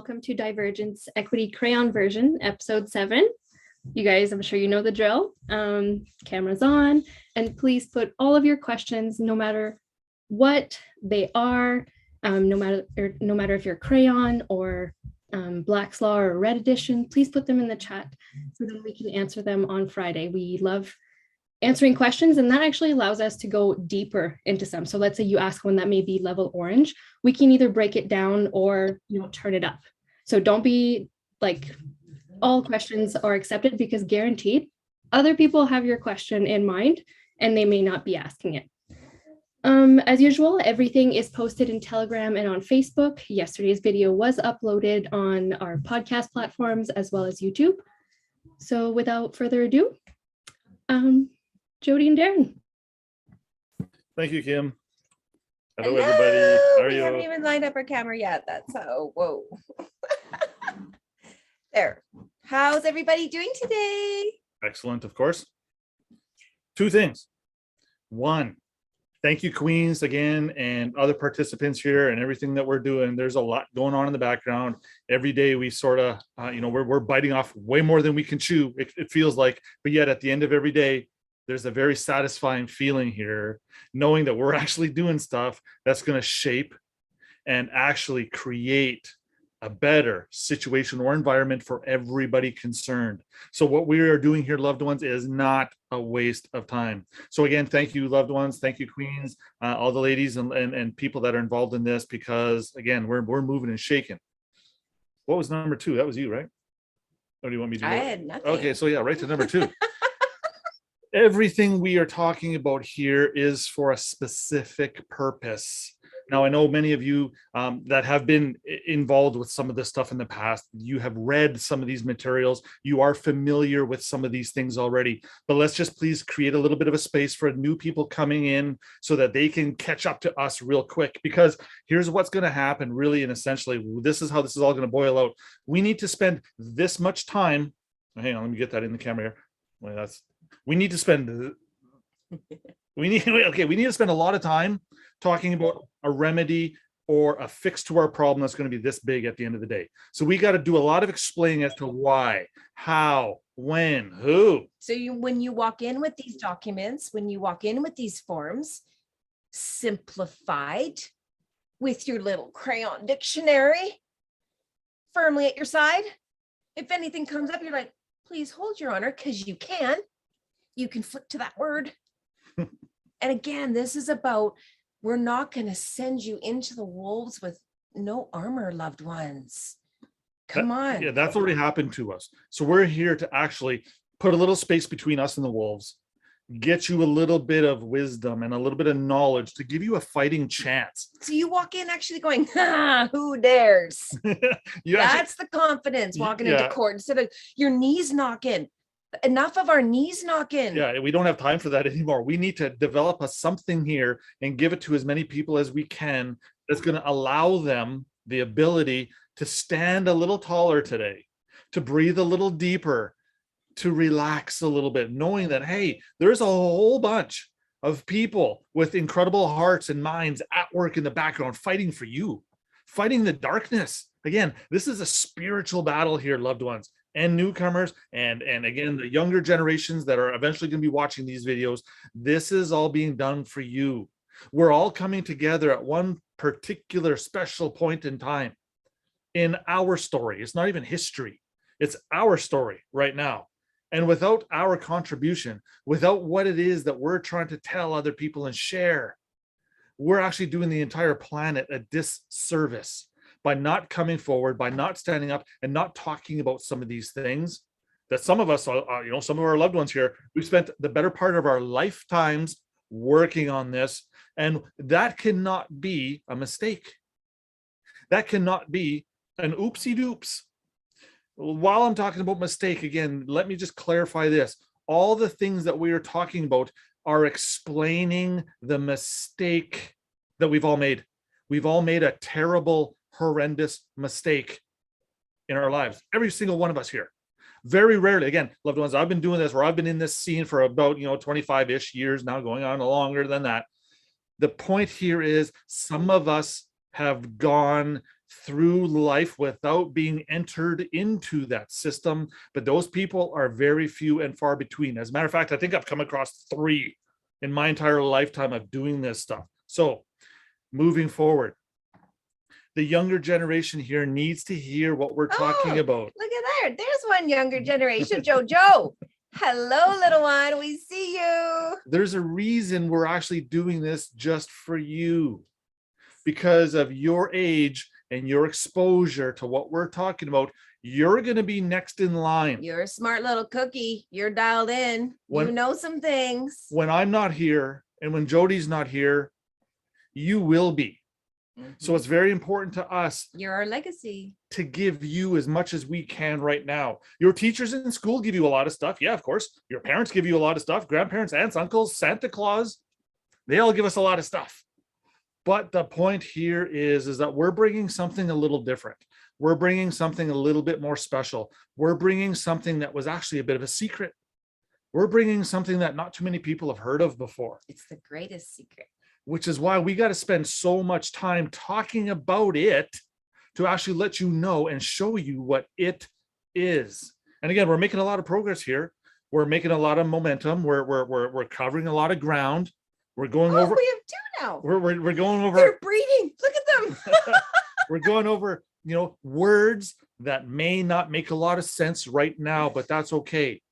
welcome to Divergence Equity Crayon version, episode 7. You guys, I'm sure you know the drill. Cameras on, and please put all of your questions, no matter what they are, no matter if you're Crayon or Black's Law or Red Edition, please put them in the chat so that we can answer them on Friday. We love answering questions, and that actually allows us to go deeper into some. So let's say you ask one that may be level orange, we can either break it down or turn it up. So don't be like all questions are accepted, because guaranteed other people have your question in mind and they may not be asking it. As usual, everything is posted in Telegram and on Facebook. Yesterday's video was uploaded on our podcast platforms as well as YouTube. So without further ado, Jody and Darren. Thank you, Kim. Hello, everybody. How are you? We haven't even lined up our camera yet. That's so, whoa. There. How's everybody doing today? Excellent, of course. Two things. One, thank you, Queens, again, and other participants here and everything that we're doing. There's a lot going on in the background. Every day we sort of, we're biting off way more than we can chew, it feels like. But yet at the end of every day, there's a very satisfying feeling here, knowing that we're actually doing stuff that's going to shape and actually create a better situation or environment for everybody concerned. So what we are doing here, loved ones, is not a waste of time. So again, thank you, loved ones. Thank you, Queens, all the ladies and people that are involved in this, because again, we're moving and shaking. What was number 2? That was you, right? Or do you want me to? I had nothing. Okay, so yeah, right to number 2. Everything we are talking about here is for a specific purpose. Now, I know many of you that have been involved with some of this stuff in the past, you have read some of these materials, you are familiar with some of these things already, but let's just please create a little bit of a space for new people coming in so that they can catch up to us real quick, because here's what's going to happen really, and essentially, this is how this is all going to boil out. We need to spend this much time. Hang on, let me get that in the camera here. Well, we need to spend a lot of time talking about a remedy or a fix to our problem that's going to be this big at the end of the day. So we got to do a lot of explaining as to why, how, when, who. So when you walk in with these documents, when you walk in with these forms, simplified with your little crayon dictionary firmly at your side, if anything comes up, you're like, please hold your honor, because you can flip to that word. And again, this is about, we're not going to send you into the wolves with no armor, loved ones. Come on. Yeah, that's already happened to us. So we're here to actually put a little space between us and the wolves, get you a little bit of wisdom and a little bit of knowledge to give you a fighting chance. So you walk in actually going, who dares? That's the confidence walking into court, instead of your knees knocking. Enough of our knees knocking. Yeah, we don't have time for that anymore. We need to develop something here and give it to as many people as we can that's going to allow them the ability to stand a little taller today, to breathe a little deeper, to relax a little bit, knowing that, hey, there's a whole bunch of people with incredible hearts and minds at work in the background fighting for you, fighting the darkness. Again, this is a spiritual battle here, loved ones, and newcomers, and again, the younger generations that are eventually going to be watching these videos. This is all being done for you. We're all coming together at one particular special point in time in our story. It's not even history. It's our story right now. And without our contribution, without what it is that we're trying to tell other people and share, we're actually doing the entire planet a disservice by not coming forward, by not standing up and not talking about some of these things that some of us, some of our loved ones here, we've spent the better part of our lifetimes working on this. And that cannot be a mistake. That cannot be an oopsie doops. While I'm talking about mistake, again, let me just clarify this. All the things that we are talking about are explaining the mistake that we've all made. We've all made a terrible, horrendous mistake in our lives. Every single one of us here. Very rarely, again, loved ones, I've been doing this, or I've been in this scene for about 25-ish years now, going on longer than that. The point here is some of us have gone through life without being entered into that system. But those people are very few and far between. As a matter of fact, I think I've come across 3 in my entire lifetime of doing this stuff. So moving forward, the younger generation here needs to hear what we're talking about. Look at there. There's one younger generation. Jojo. Hello, little one. We see you. There's a reason we're actually doing this just for you, because of your age and your exposure to what we're talking about. You're going to be next in line. You're a smart little cookie. You're dialed in. You know some things. When I'm not here and when Jody's not here, you will be. So it's very important to us. You're our legacy. To give you as much as we can right now. Your teachers in school give you a lot of stuff. Yeah, of course. Your parents give you a lot of stuff. Grandparents, aunts, uncles, Santa Claus, they all give us a lot of stuff. But the point here is that we're bringing something a little different. We're bringing something a little bit more special. We're bringing something that was actually a bit of a secret. We're bringing something that not too many people have heard of before. It's the greatest secret. Which is why we got to spend so much time talking about it to actually let you know and show you what it is. And again, we're making a lot of progress here. We're making a lot of momentum. We're covering a lot of ground. We're going over. We have 2 now. We're going over. They're breeding. Look at them. We're going over, words that may not make a lot of sense right now, but that's okay.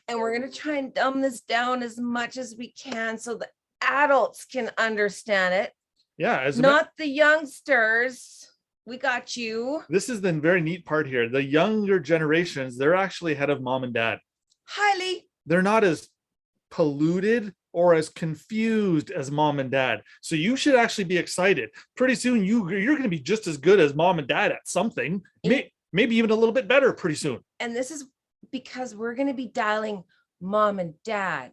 And we're going to try and dumb this down as much as we can so the adults can understand it. Yeah, not the youngsters. We got you. This is the very neat part here. The younger generations, they're actually ahead of mom and dad. Highly. They're not as polluted or as confused as mom and dad. So you should actually be excited. Pretty soon you're going to be just as good as mom and dad at something. Maybe even a little bit better pretty soon. And this is because we're going to be dialing mom and dad.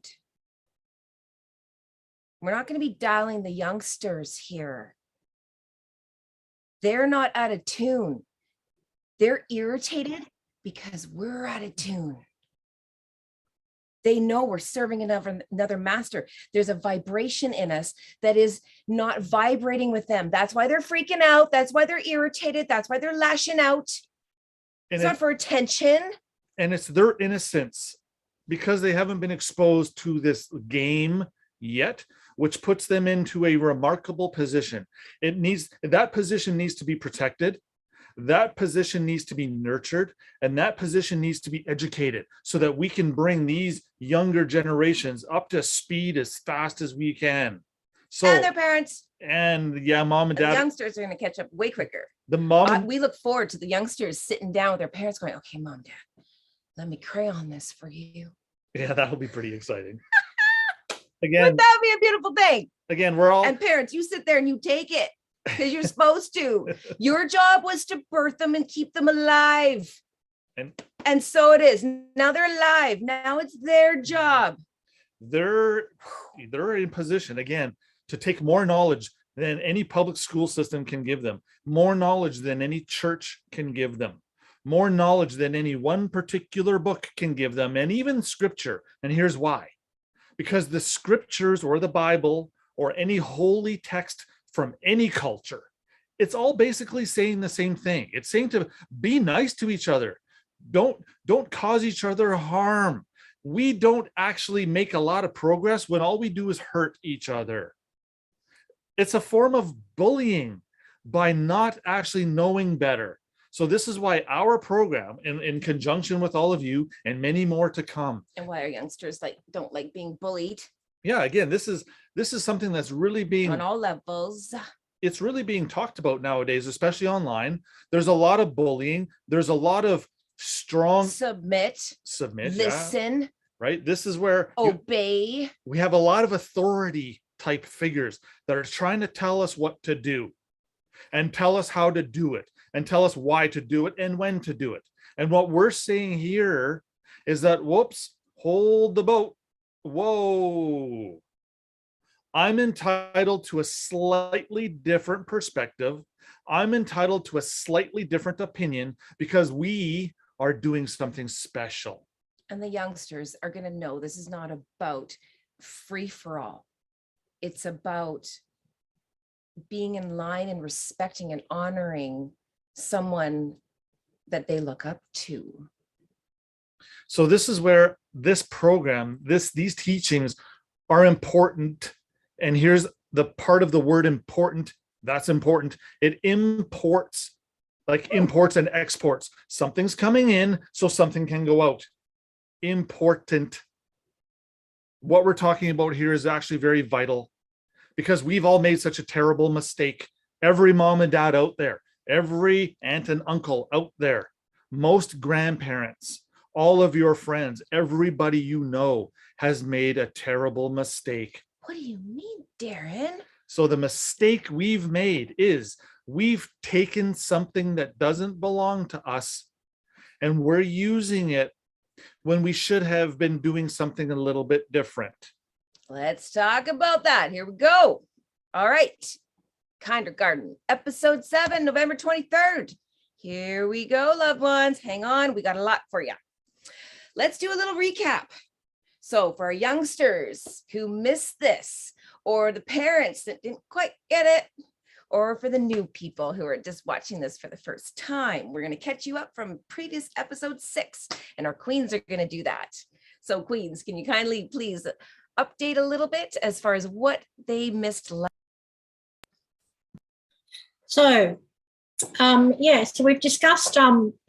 We're not going to be dialing the youngsters here. They're not out of tune. They're irritated because we're out of tune. They know we're serving another master. There's a vibration in us that is not vibrating with them. That's why they're freaking out. That's why they're irritated. That's why they're lashing out. It's not for attention. And it's their innocence because they haven't been exposed to this game yet, which puts them into a remarkable position. That position needs to be protected. That position needs to be nurtured, and that position needs to be educated so that we can bring these younger generations up to speed as fast as we can. So, and their parents. And yeah, mom and dad. The youngsters are going to catch up way quicker. We look forward to the youngsters sitting down with their parents going, okay, mom, dad, let me crayon this for you. Yeah, that'll be pretty exciting. Again, wouldn't that be a beautiful thing? Again, we're all. And parents, you sit there and you take it. Because you're supposed to. Your job was to birth them and keep them alive. And so it is. Now they're alive. Now it's their job. They're in position, again, to take more knowledge than any public school system can give them, more knowledge than any church can give them, more knowledge than any one particular book can give them, and even scripture. And here's why. Because the scriptures or the Bible or any holy text from any culture, it's all basically saying the same thing. It's saying to be nice to each other. Don't cause each other harm. We don't actually make a lot of progress when all we do is hurt each other. It's a form of bullying by not actually knowing better. So this is why our program, in conjunction with all of you and many more to come. And why our youngsters don't like being bullied. Yeah, again, this is something that's really being on all levels. It's really being talked about nowadays, especially online. There's a lot of bullying. There's a lot of strong submit, listen, yeah, right? This is where obey. We have a lot of authority type figures that are trying to tell us what to do and tell us how to do it and tell us why to do it and when to do it. And what we're saying here is that, whoops, hold the boat. Whoa, I'm entitled to a slightly different perspective. I'm entitled to a slightly different opinion because we are doing something special. And the youngsters are going to know this is not about free for all. It's about being in line and respecting and honoring someone that they look up to. So this is where this program, these teachings are important. And here's the part of the word important. That's important. It imports, like imports and exports. Something's coming in, so something can go out. Important. What we're talking about here is actually very vital, because we've all made such a terrible mistake. Every mom and dad out there, every aunt and uncle out there, most grandparents, all of your friends, everybody you know has made a terrible mistake. What do you mean, Darren? So the mistake we've made is we've taken something that doesn't belong to us and we're using it when we should have been doing something a little bit different. Let's talk about that. Here we go. All right. Kindergarten, episode 7, November 23rd. Here we go, loved ones. Hang on. We got a lot for you. Let's do a little recap. So for our youngsters who missed this, or the parents that didn't quite get it, or for the new people who are just watching this for the first time, we're going to catch you up from previous episode 6, and our queens are going to do that. So queens, can you kindly please update a little bit as far as what they missed last? So, so we've discussed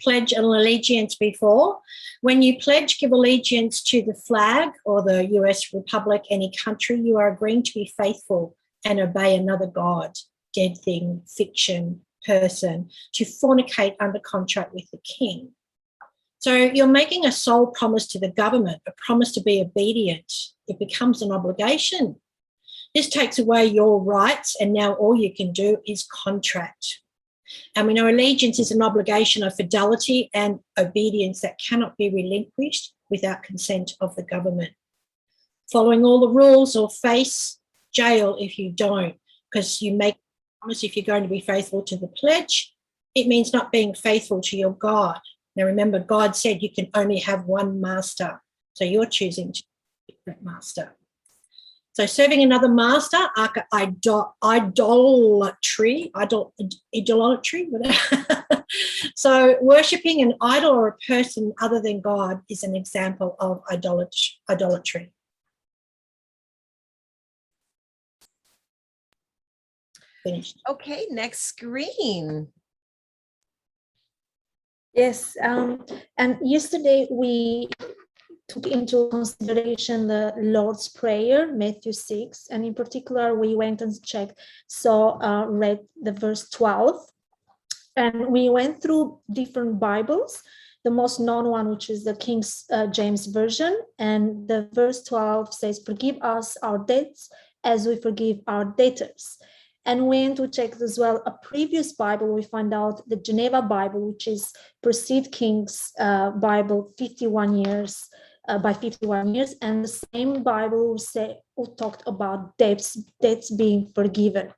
pledge and allegiance before. When you pledge, give allegiance to the flag or the US Republic, any country, you are agreeing to be faithful and obey another God, dead thing, fiction, person, to fornicate under contract with the king. So you're making a sole promise to the government, a promise to be obedient. It becomes an obligation. This takes away your rights, and now all you can do is contract. And we know allegiance is an obligation of fidelity and obedience that cannot be relinquished without consent of the government. Following all the rules or face jail if you don't, because you make a promise if you're going to be faithful to the pledge. It means not being faithful to your God. Now remember, God said you can only have one master, so you're choosing to be that master. So serving another master, idolatry. So worshipping an idol or a person other than God is an example of idolatry. Finished. Okay, next screen. Yes, and yesterday we took into consideration the Lord's Prayer, Matthew 6, and in particular we went and checked, read the verse 12, and we went through different Bibles, the most known one, which is the King James Version, and the verse 12 says, "Forgive us our debts as we forgive our debtors." And we went to check as well a previous Bible. We found out the Geneva Bible, which is Precede King's Bible, 51 years, by 51 years. And the same Bible who talked about debts being forgiven.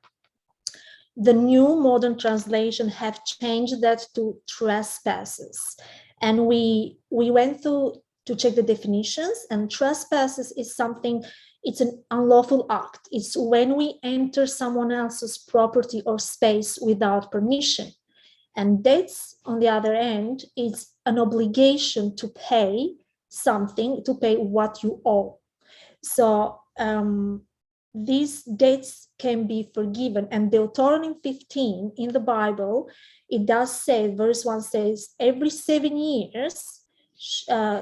The new modern translation have changed that to trespasses. And we went to check the definitions, and trespasses is something, it's an unlawful act. It's when we enter someone else's property or space without permission. And debts, on the other end, is an obligation to pay something, to pay what you owe. So these debts can be forgiven. And Deuteronomy 15 in the Bible, it does say, verse 1 says, every 7 years,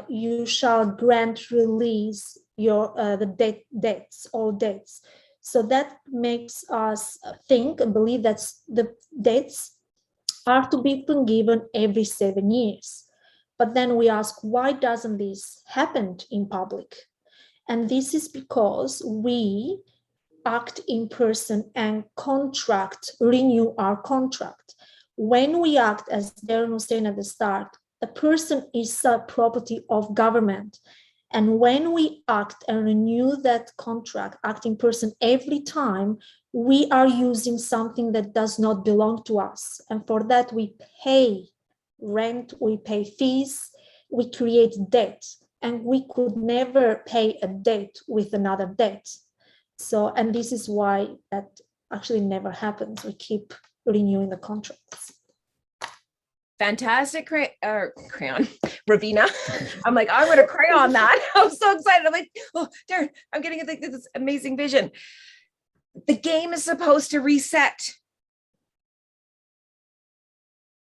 you shall grant release the debts, all debts. So that makes us think and believe that the debts are to be forgiven every 7 years. But then we ask, why doesn't this happen in public? And this is because we act in person and renew our contract. When we act, as Darren was saying at the start, a person is a property of government. And when we act and renew that contract, act in person every time, we are using something that does not belong to us. And for that, we pay rent, we pay fees, we create debt, and we could never pay a debt with another debt. So, and this is why that actually never happens. We keep renewing the contracts. Fantastic crayon, Ravina. I'm like, I'm gonna crayon that. I'm so excited. I'm like, oh, Darren, I'm getting this amazing vision. The game is supposed to reset.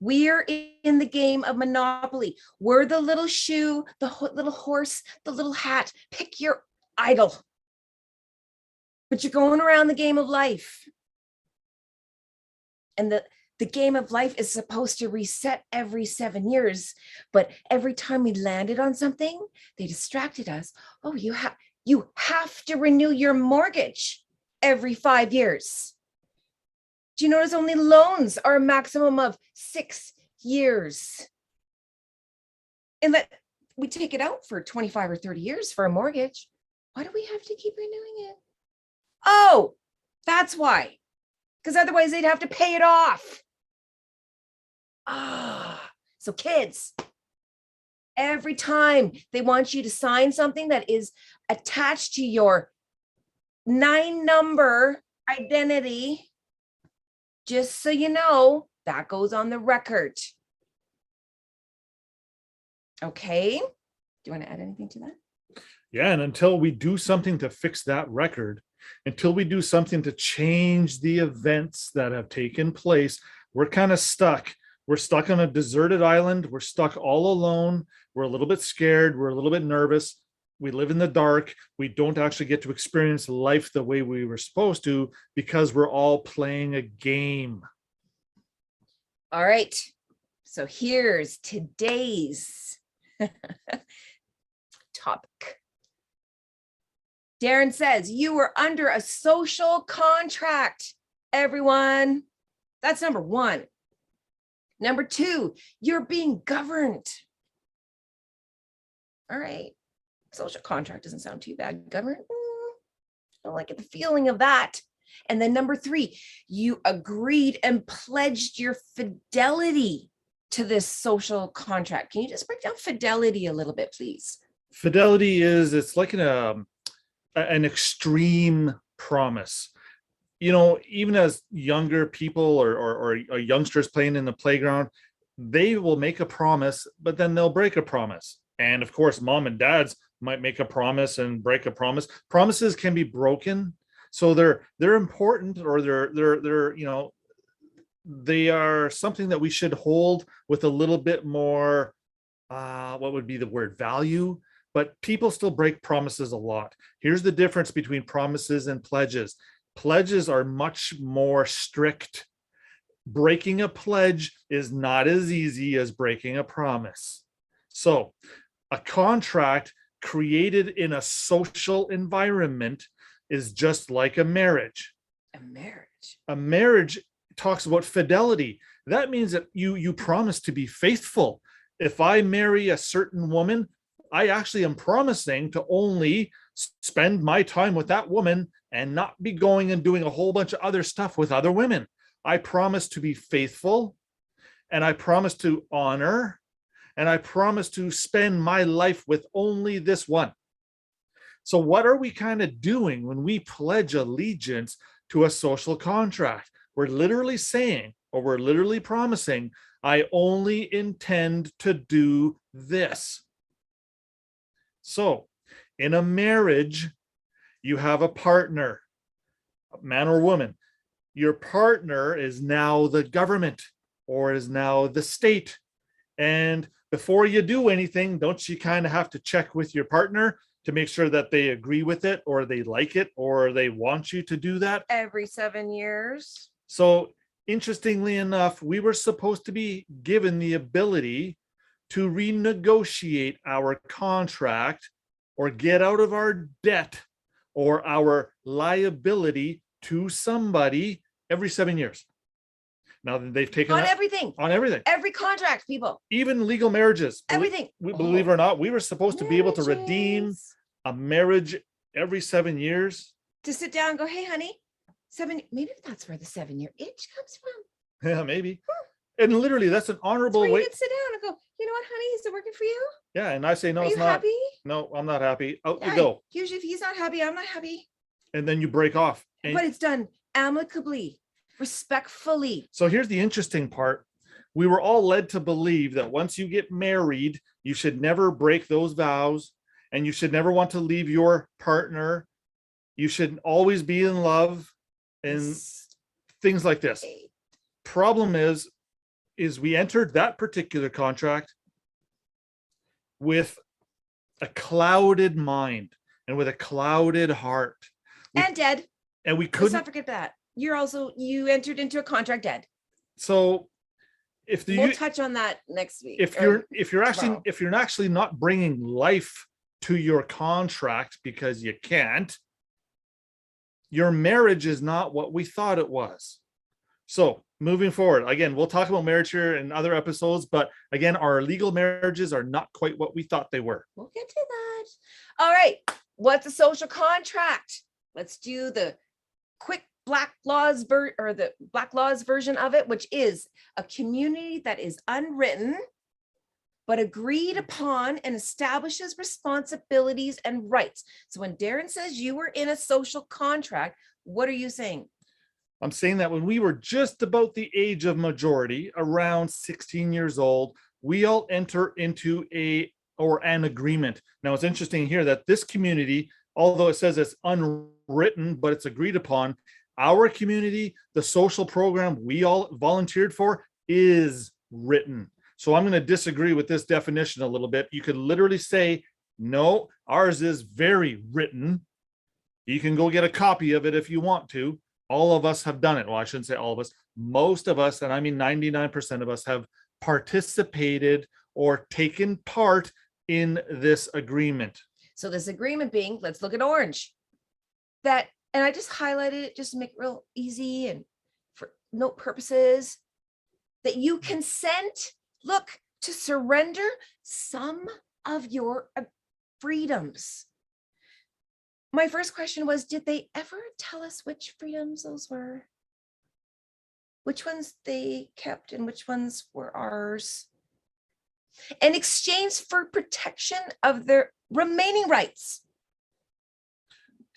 We're in the game of Monopoly. We're the little shoe, the little horse, the little hat. Pick your idol. But you're going around the game of life. And the game of life is supposed to reset every 7 years. But every time we landed on something, they distracted us. Oh, you have to renew your mortgage every 5 years. Do you notice only loans are a maximum of 6 years? And that we take it out for 25 or 30 years for a mortgage. Why do we have to keep renewing it? Oh, that's why. Because otherwise they'd have to pay it off. So kids, every time they want you to sign something that is attached to your 9-number identity, just so you know, that goes on the record. Okay. Do you want to add anything to that? Yeah, and until we do something to fix that record, until we do something to change the events that have taken place, we're kind of stuck. We're stuck on a deserted island. We're stuck all alone. We're a little bit scared. We're a little bit nervous. We live in the dark. We don't actually get to experience life the way we were supposed to because we're all playing a game. All right. So here's today's topic. Darren says, you were under a social contract, everyone. That's number 1. Number 2, you're being governed. All right. Social contract doesn't sound too bad. Governed. I don't like the feeling of that. And then number 3, you agreed and pledged your fidelity to this social contract. Can you just break down fidelity a little bit, please? Fidelity it's like an extreme promise. You know, even as younger people or youngsters playing in the playground, they will make a promise, but then they'll break a promise. And of course, mom and dads might make a promise and break a promise. Promises can be broken. So they're important, or they're you know, they are something that we should hold with a little bit more, what would be the word, value. But people still break promises a lot. Here's the difference between promises and pledges. Pledges are much more strict. Breaking a pledge is not as easy as breaking a promise. So a contract created in a social environment is just like a marriage. A marriage talks about fidelity. That means that you promise to be faithful. If I marry a certain woman, I actually am promising to only spend my time with that woman and not be going and doing a whole bunch of other stuff with other women. I promise to be faithful, and I promise to honor, and I promise to spend my life with only this one. So what are we kind of doing when we pledge allegiance to a social contract? We're literally saying, or we're literally promising, I only intend to do this. So in a marriage, you have a partner, man or woman. Your partner is now the government or is now the state. And before you do anything, don't you kind of have to check with your partner to make sure that they agree with it, or they like it, or they want you to do that? Every 7 years. So interestingly enough, we were supposed to be given the ability to renegotiate our contract or get out of our debt or our liability to somebody every 7 years. Now they've taken On that, everything. on everything, Every contract, people. even legal marriages. Everything. Believe it or not, we were supposed to be able to redeem Marriages. a marriage every 7 years. To sit down and go, hey, honey, 7, maybe that's where the 7-year itch comes from. Yeah, maybe. And literally, that's an That's honorable where way. you can sit down and go, you know what, honey, is it working for you? Yeah, and I say, no, Are it's you not. happy? No, I'm not happy. Out you Yeah, go. Usually if he's not happy, I'm not happy. And then you break off. And But it's done amicably, respectfully. so here's the interesting part. we were all led to believe that once you get married, you should never break those vows, and you should never want to leave your partner. You should always be in love and things like this. Problem is we entered that particular contract with a clouded mind and with a clouded heart. And dead. And we Let's couldn't. not forget that. You entered into a contract dead. So We'll touch on that next week. if you're actually not bringing life to your contract because you can't, your marriage is not what we thought it was. So moving forward, again, we'll talk about marriage here in other episodes, but again, our legal marriages are not quite what we thought they were. We'll get to that. All right. What's a social contract? Let's do the quick Black Laws version of it, which is a community that is unwritten, but agreed upon and establishes responsibilities and rights. So when Darren says you were in a social contract, what are you saying? I'm saying that when we were just about the age of majority, around 16 years old, we all enter into an agreement. Now it's interesting here that this community, although it says it's unwritten, but it's agreed upon, our community, the social program we all volunteered for, is written. So I'm going to disagree with this definition a little bit. You could literally say, no, ours is very written. You can go get a copy of it if you want to. All of us have done it. Well, I shouldn't say all of us. Most of us, and I mean 99% of us, have participated or taken part in this agreement. So this agreement being, let's look at orange. And I just highlighted it just to make it real easy and for note purposes, that you consent, to surrender some of your freedoms. My first question was, did they ever tell us which freedoms those were? Which ones they kept and which ones were ours? In exchange for protection of their remaining rights.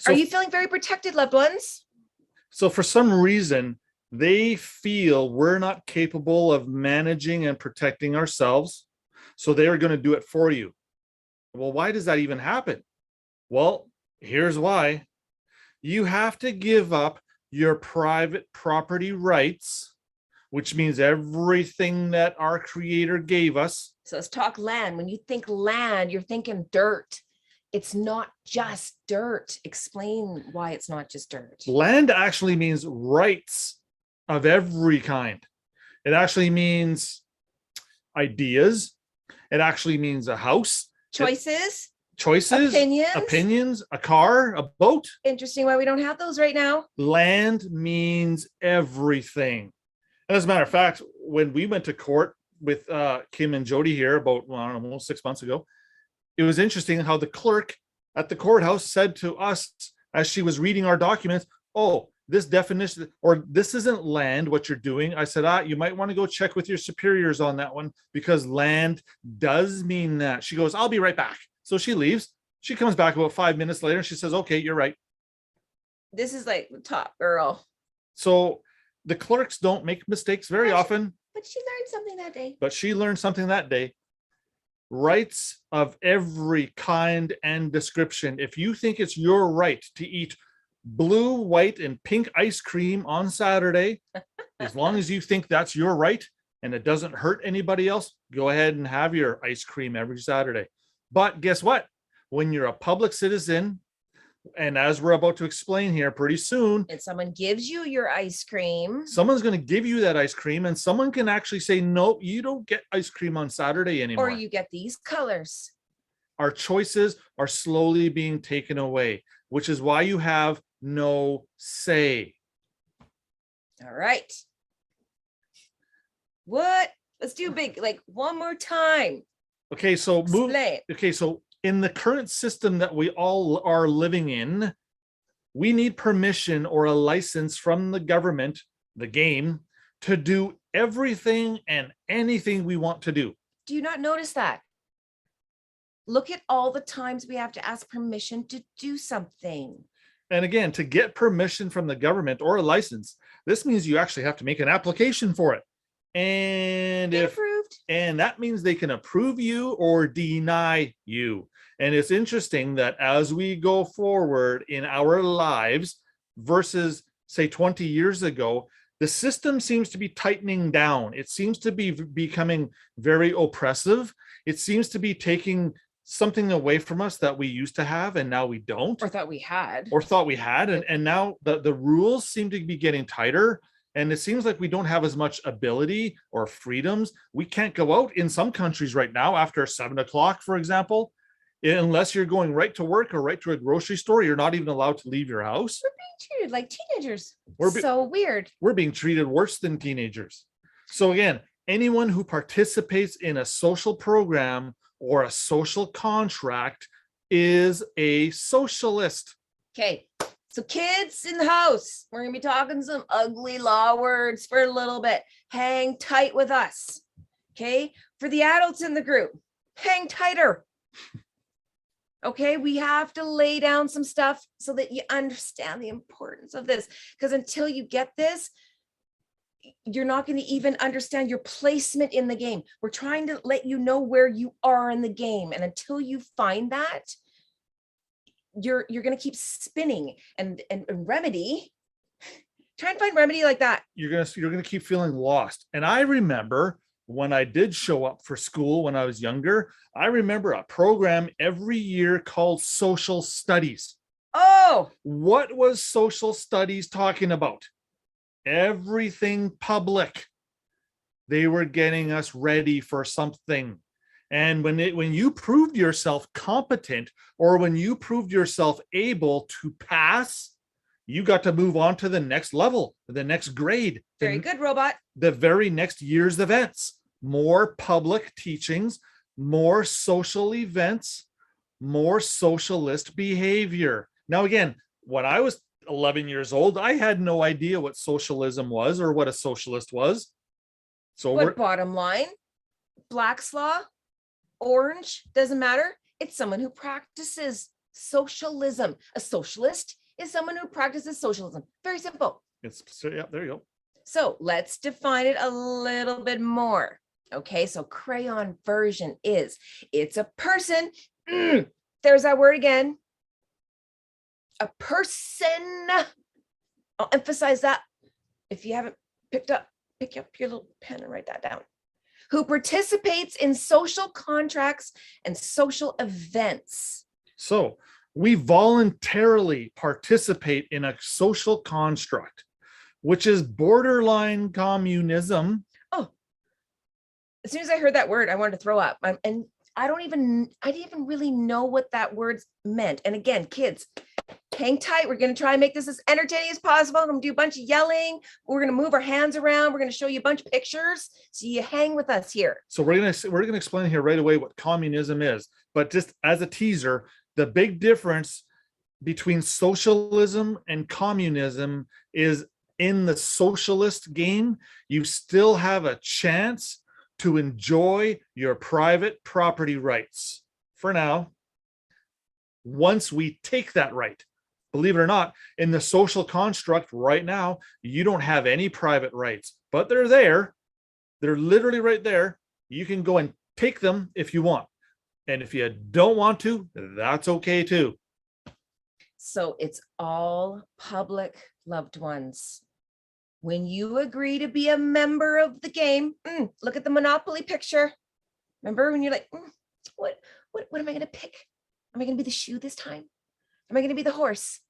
Are you feeling very protected, loved ones? So for some reason, they feel we're not capable of managing and protecting ourselves. So they are going to do it for you. Well, why does that even happen? Well, here's why. You have to give up your private property rights, which means everything that our Creator gave us. So let's talk land. When you think land, you're thinking dirt. It's not just dirt. Explain why it's not just dirt. Land actually means rights of every kind. It actually means ideas. It actually means a house. Choices. Opinions, a car, a boat. Interesting why we don't have those right now. Land means everything. And as a matter of fact, when we went to court with Kim and Jody here about, almost 6 months ago, it was interesting how the clerk at the courthouse said to us as she was reading our documents, oh, this definition, or this isn't land, what you're doing. I said, you might want to go check with your superiors on that one, because land does mean that. She goes, I'll be right back. So she leaves. She comes back about 5 minutes later and she says, okay, you're right. This is like the top girl. So the clerks don't make mistakes very often. But she learned something that day. Rights of every kind and description. If you think it's your right to eat blue, white, and pink ice cream on Saturday, as long as you think that's your right and it doesn't hurt anybody else, go ahead and have your ice cream every Saturday. But guess what? When you're a public citizen, and as we're about to explain here pretty soon, and someone gives you your ice cream, someone's going to give you that ice cream, and someone can actually say, no, you don't get ice cream on Saturday anymore. Or you get these colors. Our choices are slowly being taken away, which is why you have no say. All right. What? Let's do big, like one more time. Okay, so so in the current system that we all are living in, we need permission or a license from the government, the game, to do everything and anything we want to do. Do you not notice that? Look at all the times we have to ask permission to do something. And again, to get permission from the government or a license, this means you actually have to make an application for it. And Approved. and that means they can approve you or deny you. And it's interesting that as we go forward in our lives versus say 20 years ago, the system seems to be tightening down. It seems to be becoming very oppressive. It seems to be taking something away from us that we used to have and now we don't. Or thought we had. And now the rules seem to be getting tighter. And it seems like we don't have as much ability or freedoms. We can't go out in some countries right now after 7 o'clock, for example, unless you're going right to work or right to a grocery store. You're not even allowed to leave your house. We're being treated like teenagers. We're so weird. We're being treated worse than teenagers. So again, anyone who participates in a social program or a social contract is a socialist. Okay. So kids in the house, we're going to be talking some ugly law words for a little bit. Hang tight with us. Okay. For the adults in the group, hang tighter. Okay. We have to lay down some stuff so that you understand the importance of this. Because until you get this, you're not going to even understand your placement in the game. We're trying to let you know where you are in the game. And until you find that, you're going to keep spinning and remedy. Try and find remedy like that. You're going to keep feeling lost. And I remember when I did show up for school when I was younger, I remember a program every year called social studies. Oh, what was social studies talking about? Everything public. They were getting us ready for something. And when you proved yourself competent, or when you proved yourself able to pass, you got to move on to the next level, the next grade. Very good, robot. The very next year's events, more public teachings, more social events, more socialist behavior. Now, again, when I was 11 years old, I had no idea what socialism was or what a socialist was. So what bottom line? Black's Law, orange, doesn't matter. It's someone who practices socialism. A socialist is someone who practices socialism. Very simple. Yeah, there you go. So let's define it a little bit more. Okay, so Crayon version is, it's a person. There's that word again. A person. I'll emphasize that. If you haven't pick up your little pen and write that down. Who participates in social contracts and social events. So we voluntarily participate in a social construct, which is borderline communism. Oh, as soon as I heard that word, I wanted to throw up. And I didn't even really know what that word meant. And again, kids, hang tight. We're going to try and make this as entertaining as possible. I'm going to do a bunch of yelling. We're going to move our hands around. We're going to show you a bunch of pictures. So you hang with us here. So we're going to explain here right away what communism is. But just as a teaser, the big difference between socialism and communism is in the socialist game, you still have a chance to enjoy your private property rights for now. Once we take that right, believe it or not, in the social construct right now, you don't have any private rights, but they're there. They're literally right there. You can go and take them if you want. And if you don't want to, that's okay too. So it's all public, loved ones. When you agree to be a member of the game, look at the Monopoly picture. Remember when you're like, what am I going to pick? Am I going to be the shoe this time? Am I going to be the horse?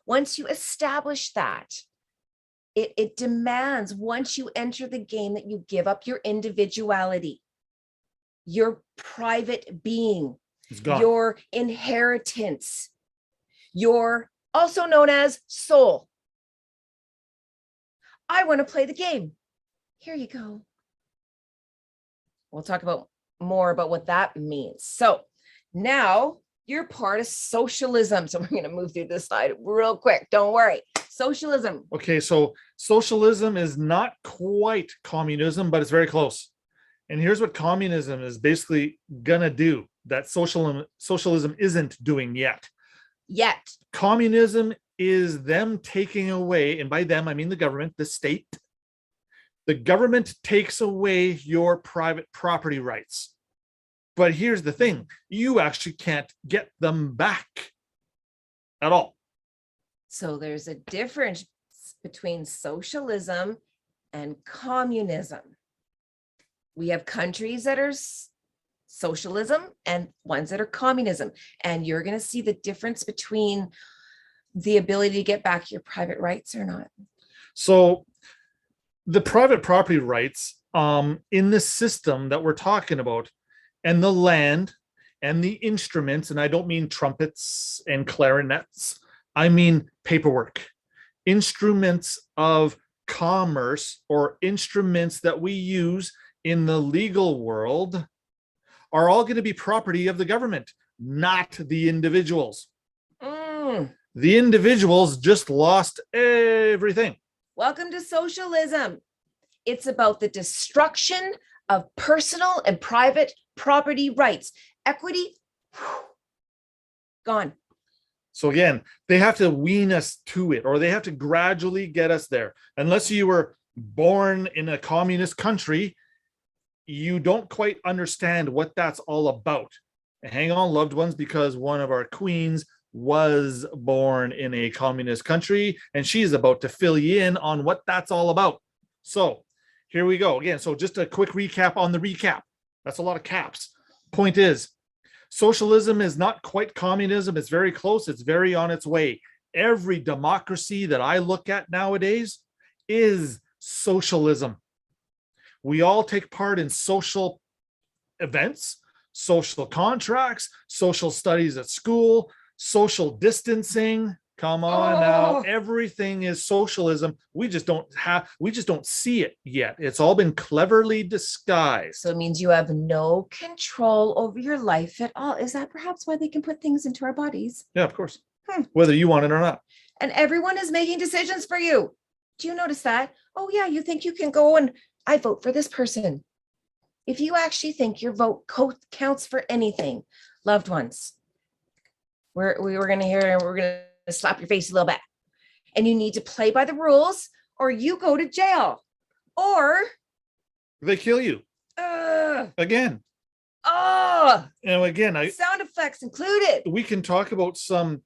Once you establish that, it demands, once you enter the game, that you give up your individuality, your private being, your inheritance, your also known as soul. I want to play the game. Here you go. We'll talk more about what that means. So now you're part of socialism. So we're going to move through this slide real quick. Don't worry. Socialism. Okay, so socialism is not quite communism, but it's very close. And here's what communism is basically going to do that socialism isn't doing yet. Communism is them taking away, and by them I mean the government, the state, The government takes away your private property rights. But here's the thing, you actually can't get them back at all. So there's a difference between socialism and communism. We have countries that are socialism and ones that are communism. And you're going to see the difference between the ability to get back your private rights or not. So the private property rights in the system that we're talking about, and the land and the instruments, and I don't mean trumpets and clarinets, I mean paperwork, instruments of commerce, or instruments that we use in the legal world, are all going to be property of the government, not the individuals. The individuals just lost everything. Welcome to socialism. It's about the destruction of personal and private property rights. Equity, gone. So again, they have to wean us to it, or they have to gradually get us there. Unless you were born in a communist country, you don't quite understand what that's all about. And hang on, loved ones, because one of our queens was born in a communist country, and she's about to fill you in on what that's all about. So here we go again. So just a quick recap on the recap. That's a lot of caps. Point is, socialism is not quite communism. It's very close. It's very on its way. Every democracy that I look at nowadays is socialism. We all take part in social events, social contracts, social studies at school, social distancing. Come on now, everything is socialism. We just don't see it yet. It's all been cleverly disguised. So it means you have no control over your life at all. Is that perhaps why they can put things into our bodies? Yeah, of course. Whether you want it or not. And everyone is making decisions for you. Do you notice that? Oh yeah, you think you can go and I vote for this person. If you actually think your vote counts for anything, loved ones, we're going to hear, we're going to slap your face a little bit. And you need to play by the rules, or you go to jail, or they kill you. Again. And again, sound effects included. We can talk about some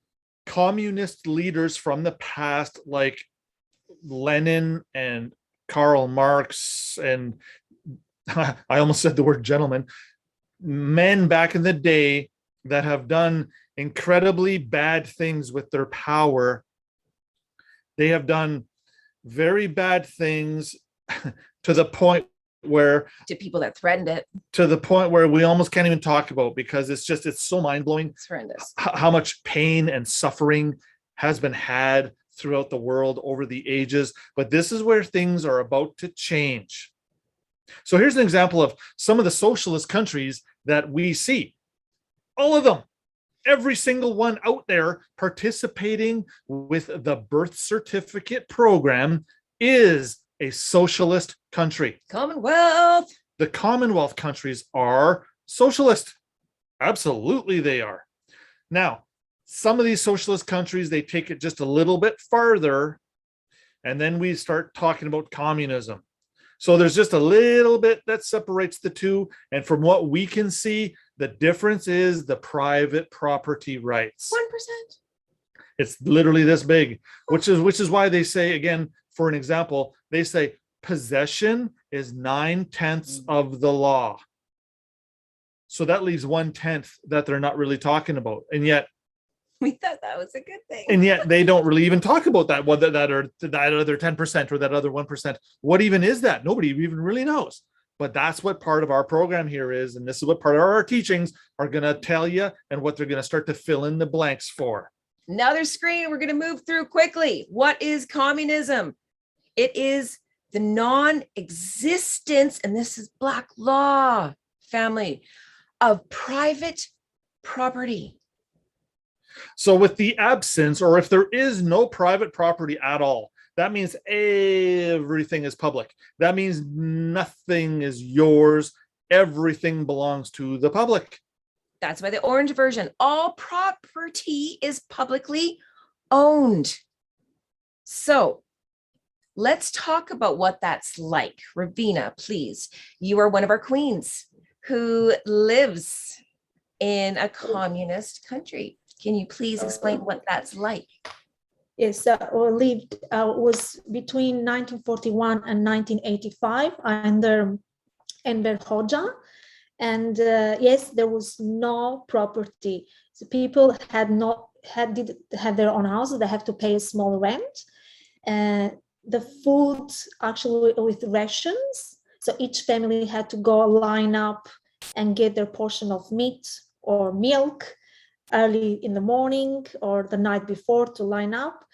communist leaders from the past, like Lenin and Karl Marx, and I almost said the word gentleman, men back in the day that have done incredibly bad things with their power. They have done very bad things to the point where, to people that threatened it, to the point where we almost can't even talk about, because it's so mind-blowing. It's horrendous how much pain and suffering has been had throughout the world over the ages. But this is where things are about to change. So here's an example of some of the socialist countries that we see. All of them, every single one out there participating with the birth certificate program is a socialist country. Commonwealth. The Commonwealth countries are socialist. Absolutely they are. Now, some of these socialist countries, they take it just a little bit farther, and then we start talking about communism. So there's just a little bit that separates the two. And from what we can see, the difference is the private property rights. 1%. It's literally this big, which is why they say, again, for an example, they say possession is 9/10 of the law. So that leaves 1/10 that they're not really talking about. And yet, we thought that was a good thing. And yet they don't really even talk about that, whether that other 10% or that other 1%. What even is that? Nobody even really knows. But that's what part of our program here is. And this is what part of our teachings are going to tell you, and what they're going to start to fill in the blanks for. Another screen we're going to move through quickly. What is communism? It is the non-existence, and this is Black law, family, of private property. So with the absence, or if there is no private property at all, that means everything is public. That means nothing is yours. Everything belongs to the public. That's why the orange version, all property is publicly owned. So let's talk about what that's like. Ravina, please. You are one of our queens who lives in a communist country. Can you please explain what that's like? Yes, lived was between 1941 and 1985 under Enver Hoxha. And yes, there was no property. So people did have their own houses. They have to pay a small rent. The food actually with rations. So each family had to go line up and get their portion of meat or milk early in the morning or the night before to line up.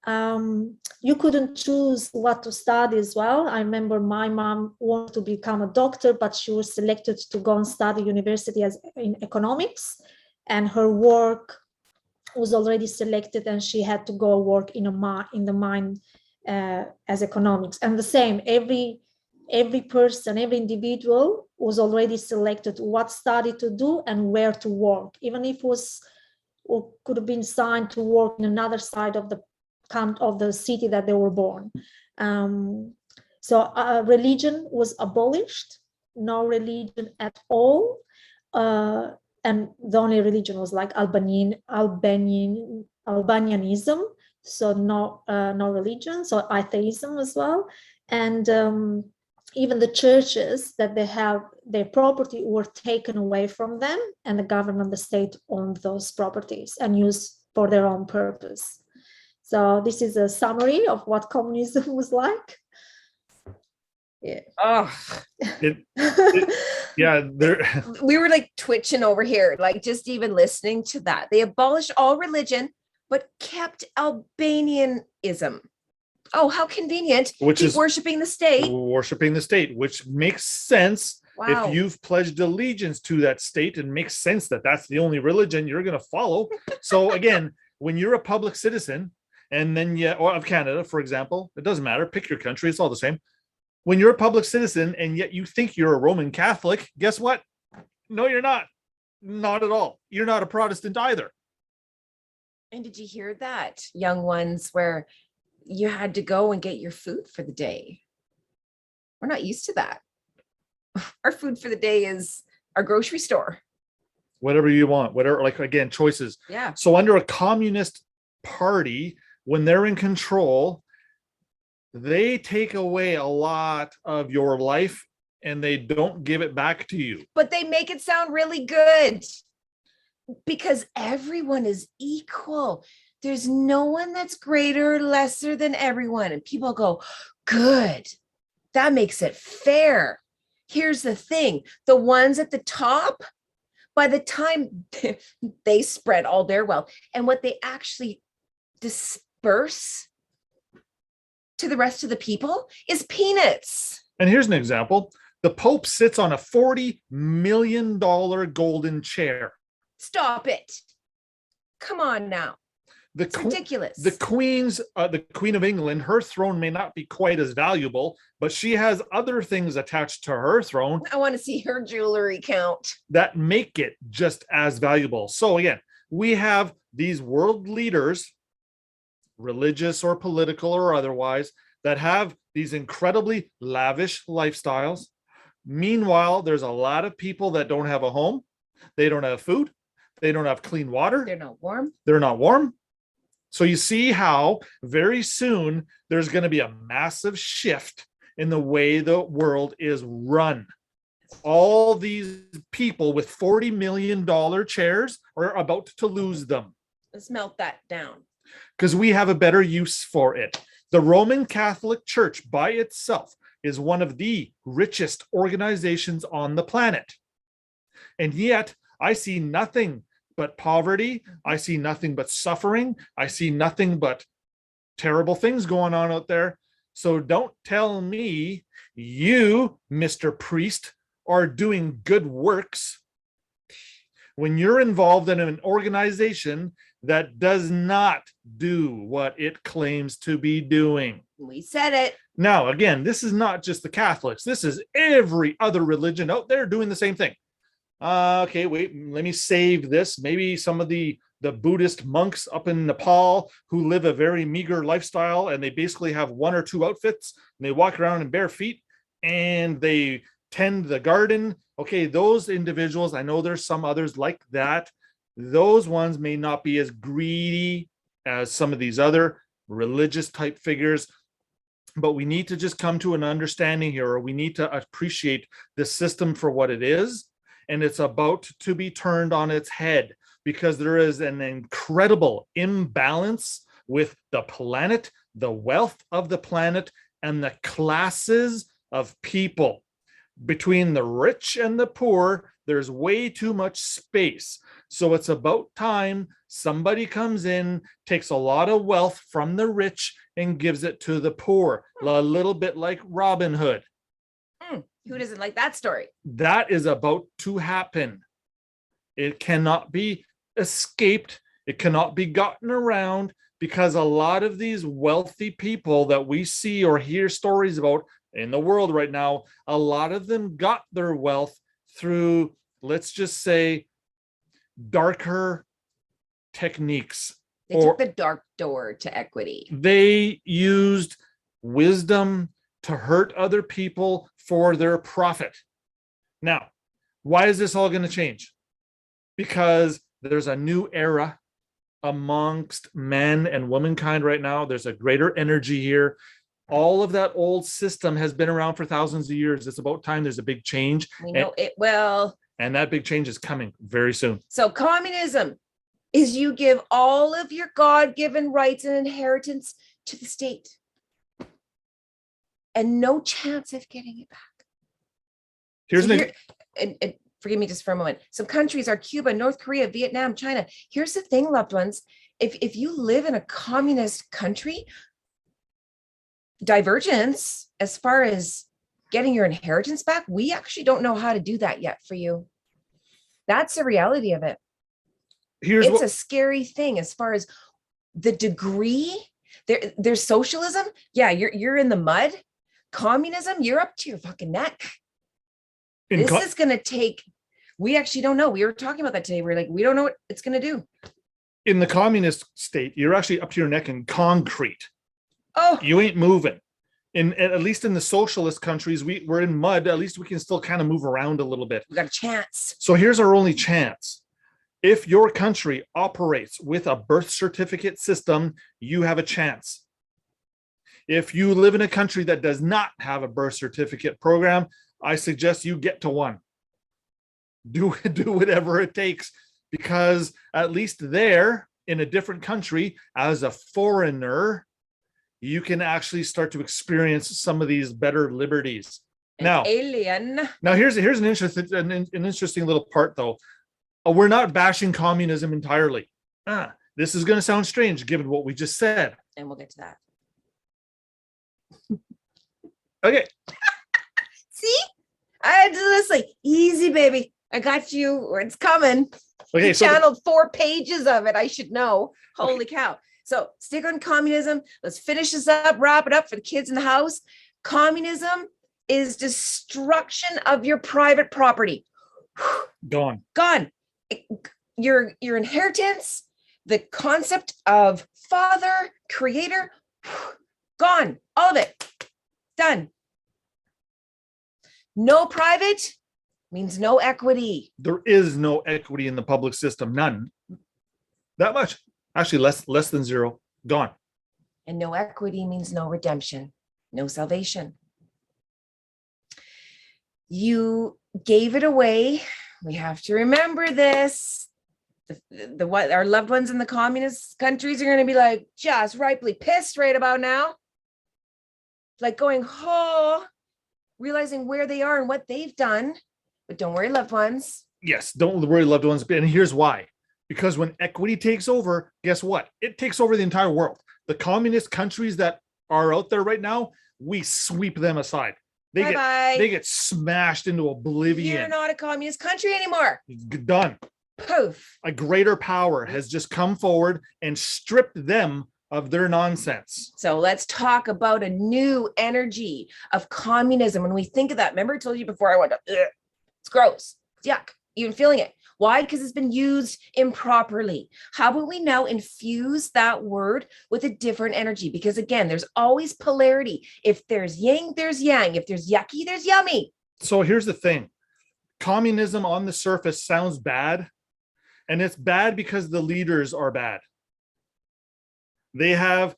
You couldn't choose what to study as well. I remember my mom wanted to become a doctor, but she was selected to go and study university in economics, and her work was already selected, and she had to go work in the mine as economics. And the same, every person, every individual was already selected what study to do and where to work, even if it was or could have been signed to work in another side of the city that they were born. So religion was abolished, no religion at all. And the only religion was like Albanianism, so no religion, so atheism as well. And even the churches that they have, their property were taken away from them, and the government, the state owned those properties and used for their own purpose. So this is a summary of what communism was like. Yeah. Oh, Yeah, we were like twitching over here, like just even listening to that. They abolished all religion, but kept Albanianism. Oh, how convenient. Which Keep is worshiping the state. worshiping the state, which makes sense. Wow. If you've pledged allegiance to that state, it makes sense that that's the only religion you're going to follow. So again, when you're a public citizen, and then or of Canada, for example, it doesn't matter, pick your country, it's all the same. When you're a public citizen and yet you think you're a Roman Catholic, guess what? No, you're not. Not at all. You're not a Protestant either. And did you hear that, young ones, where you had to go and get your food for the day? We're not used to that. Our food for the day is our grocery store. Whatever you want, whatever, like again, choices. Yeah. So under a communist party, when they're in control, they take away a lot of your life and they don't give it back to you. But they make it sound really good because everyone is equal. There's no one that's greater or lesser than everyone. And people go, good. That makes it fair. Here's the thing. The ones at the top, by the time they spread all their wealth and what they actually disperse to the rest of the people is peanuts. And here's an example. The Pope sits on a $40 million golden chair. Stop it. Come on now. It's ridiculous. The Queen of England, her throne may not be quite as valuable, but she has other things attached to her throne. I want to see her jewelry count. That make it just as valuable. So again, we have these world leaders, religious or political or otherwise, that have these incredibly lavish lifestyles. Meanwhile, there's a lot of people that don't have a home. They don't have food. They don't have clean water. They're not warm. They're not warm. So you see how very soon there's going to be a massive shift in the way the world is run. All these people with $40 million chairs are about to lose them. Let's melt that down. Because we have a better use for it. The Roman Catholic Church by itself is one of the richest organizations on the planet. And yet I see nothing but poverty. I see nothing but suffering. I see nothing but terrible things going on out there. So don't tell me you, Mr. Priest, are doing good works when you're involved in an organization that does not do what it claims to be doing. We said it. Now, again, this is not just the Catholics. This is every other religion out there doing the same thing. Okay, wait, let me save this. Maybe some of the the Buddhist monks up in Nepal who live a very meager lifestyle, and they basically have 1 or 2 outfits, and they walk around in bare feet, and they tend the garden. Okay, those individuals, I know there's some others like that. Those ones may not be as greedy as some of these other religious type figures, but we need to just come to an understanding here, or we need to appreciate the system for what it is. And it's about to be turned on its head, because there is an incredible imbalance with the planet, the wealth of the planet, and the classes of people. Between the rich and the poor, there's way too much space. So it's about time somebody comes in, takes a lot of wealth from the rich and gives it to the poor, a little bit like Robin Hood. Who doesn't like that story? That is about to happen. It cannot be escaped. It cannot be gotten around, because a lot of these wealthy people that we see or hear stories about in the world right now, a lot of them got their wealth through, let's just say, darker techniques. They took the dark door to equity. They used wisdom to hurt other people for their profit. Now, why is this all going to change? Because there's a new era amongst men and womankind right now. There's a greater energy here. All of that old system has been around for thousands of years. It's about time there's a big change. We know it will. And that big change is coming very soon. So communism is you give all of your God-given rights and inheritance to the state, and no chance of getting it back. Here's So and forgive me just for a moment. Some countries are Cuba, North Korea, Vietnam, China. Here's the thing, loved ones. If you live in a communist country, divergence as far as getting your inheritance back, we actually don't know how to do that yet for you. That's the reality of it. It's a scary thing as far as the degree. There's socialism. Yeah, you're in the mud. Communism, you're up to your fucking neck. This is going to take, we actually don't know. We were talking about that today. We're like, we don't know what it's going to do. In the communist state, you're actually up to your neck in concrete. Oh, You ain't moving. At least in the socialist countries, we're in mud. At least we can still kind of move around a little bit. we got a chance. So here's our only chance. If your country operates with a birth certificate system, you have a chance. If you live in a country that does not have a birth certificate program, I suggest you get to one. Do whatever it takes, because at least there, in a different country, as a foreigner, you can actually start to experience some of these better liberties. Now, alien. Now here's an interesting little part, though. We're not bashing communism entirely. This is going to sound strange given what we just said. And we'll get to that. Okay. See? I had to just like, easy, baby. I got you. It's coming. Okay, You so channeled 4 pages of it. I should know. Holy cow. So stick on communism. Let's finish this up, wrap it up for the kids in the house. Communism is destruction of your private property. gone. Gone. Your inheritance, the concept of father, creator, gone. All of it. Done. No private means no equity. There is no equity in the public system. None. That much. Actually, less than zero. Gone. And no equity means no redemption, no salvation. You gave it away. We have to remember this. What our loved ones in the communist countries are going to be like just rightly pissed right about now. Like going, oh, realizing where they are and what they've done. But don't worry, loved ones. Yes, don't worry, loved ones. And here's why. Because when equity takes over, guess what? It takes over the entire world. The communist countries that are out there right now, we sweep them aside. They get smashed into oblivion. You're not a communist country anymore. Done. Poof. A greater power has just come forward and stripped them of their nonsense. So let's talk about a new energy of communism. When we think of that, remember I told you before I went, it's gross. It's yuck. even feeling it. Why? Because it's been used improperly. How about we now infuse that word with a different energy? Because again, there's always polarity. If there's yin, there's yang. If there's yucky, there's yummy. So here's the thing. Communism on the surface sounds bad, and it's bad because the leaders are bad. They have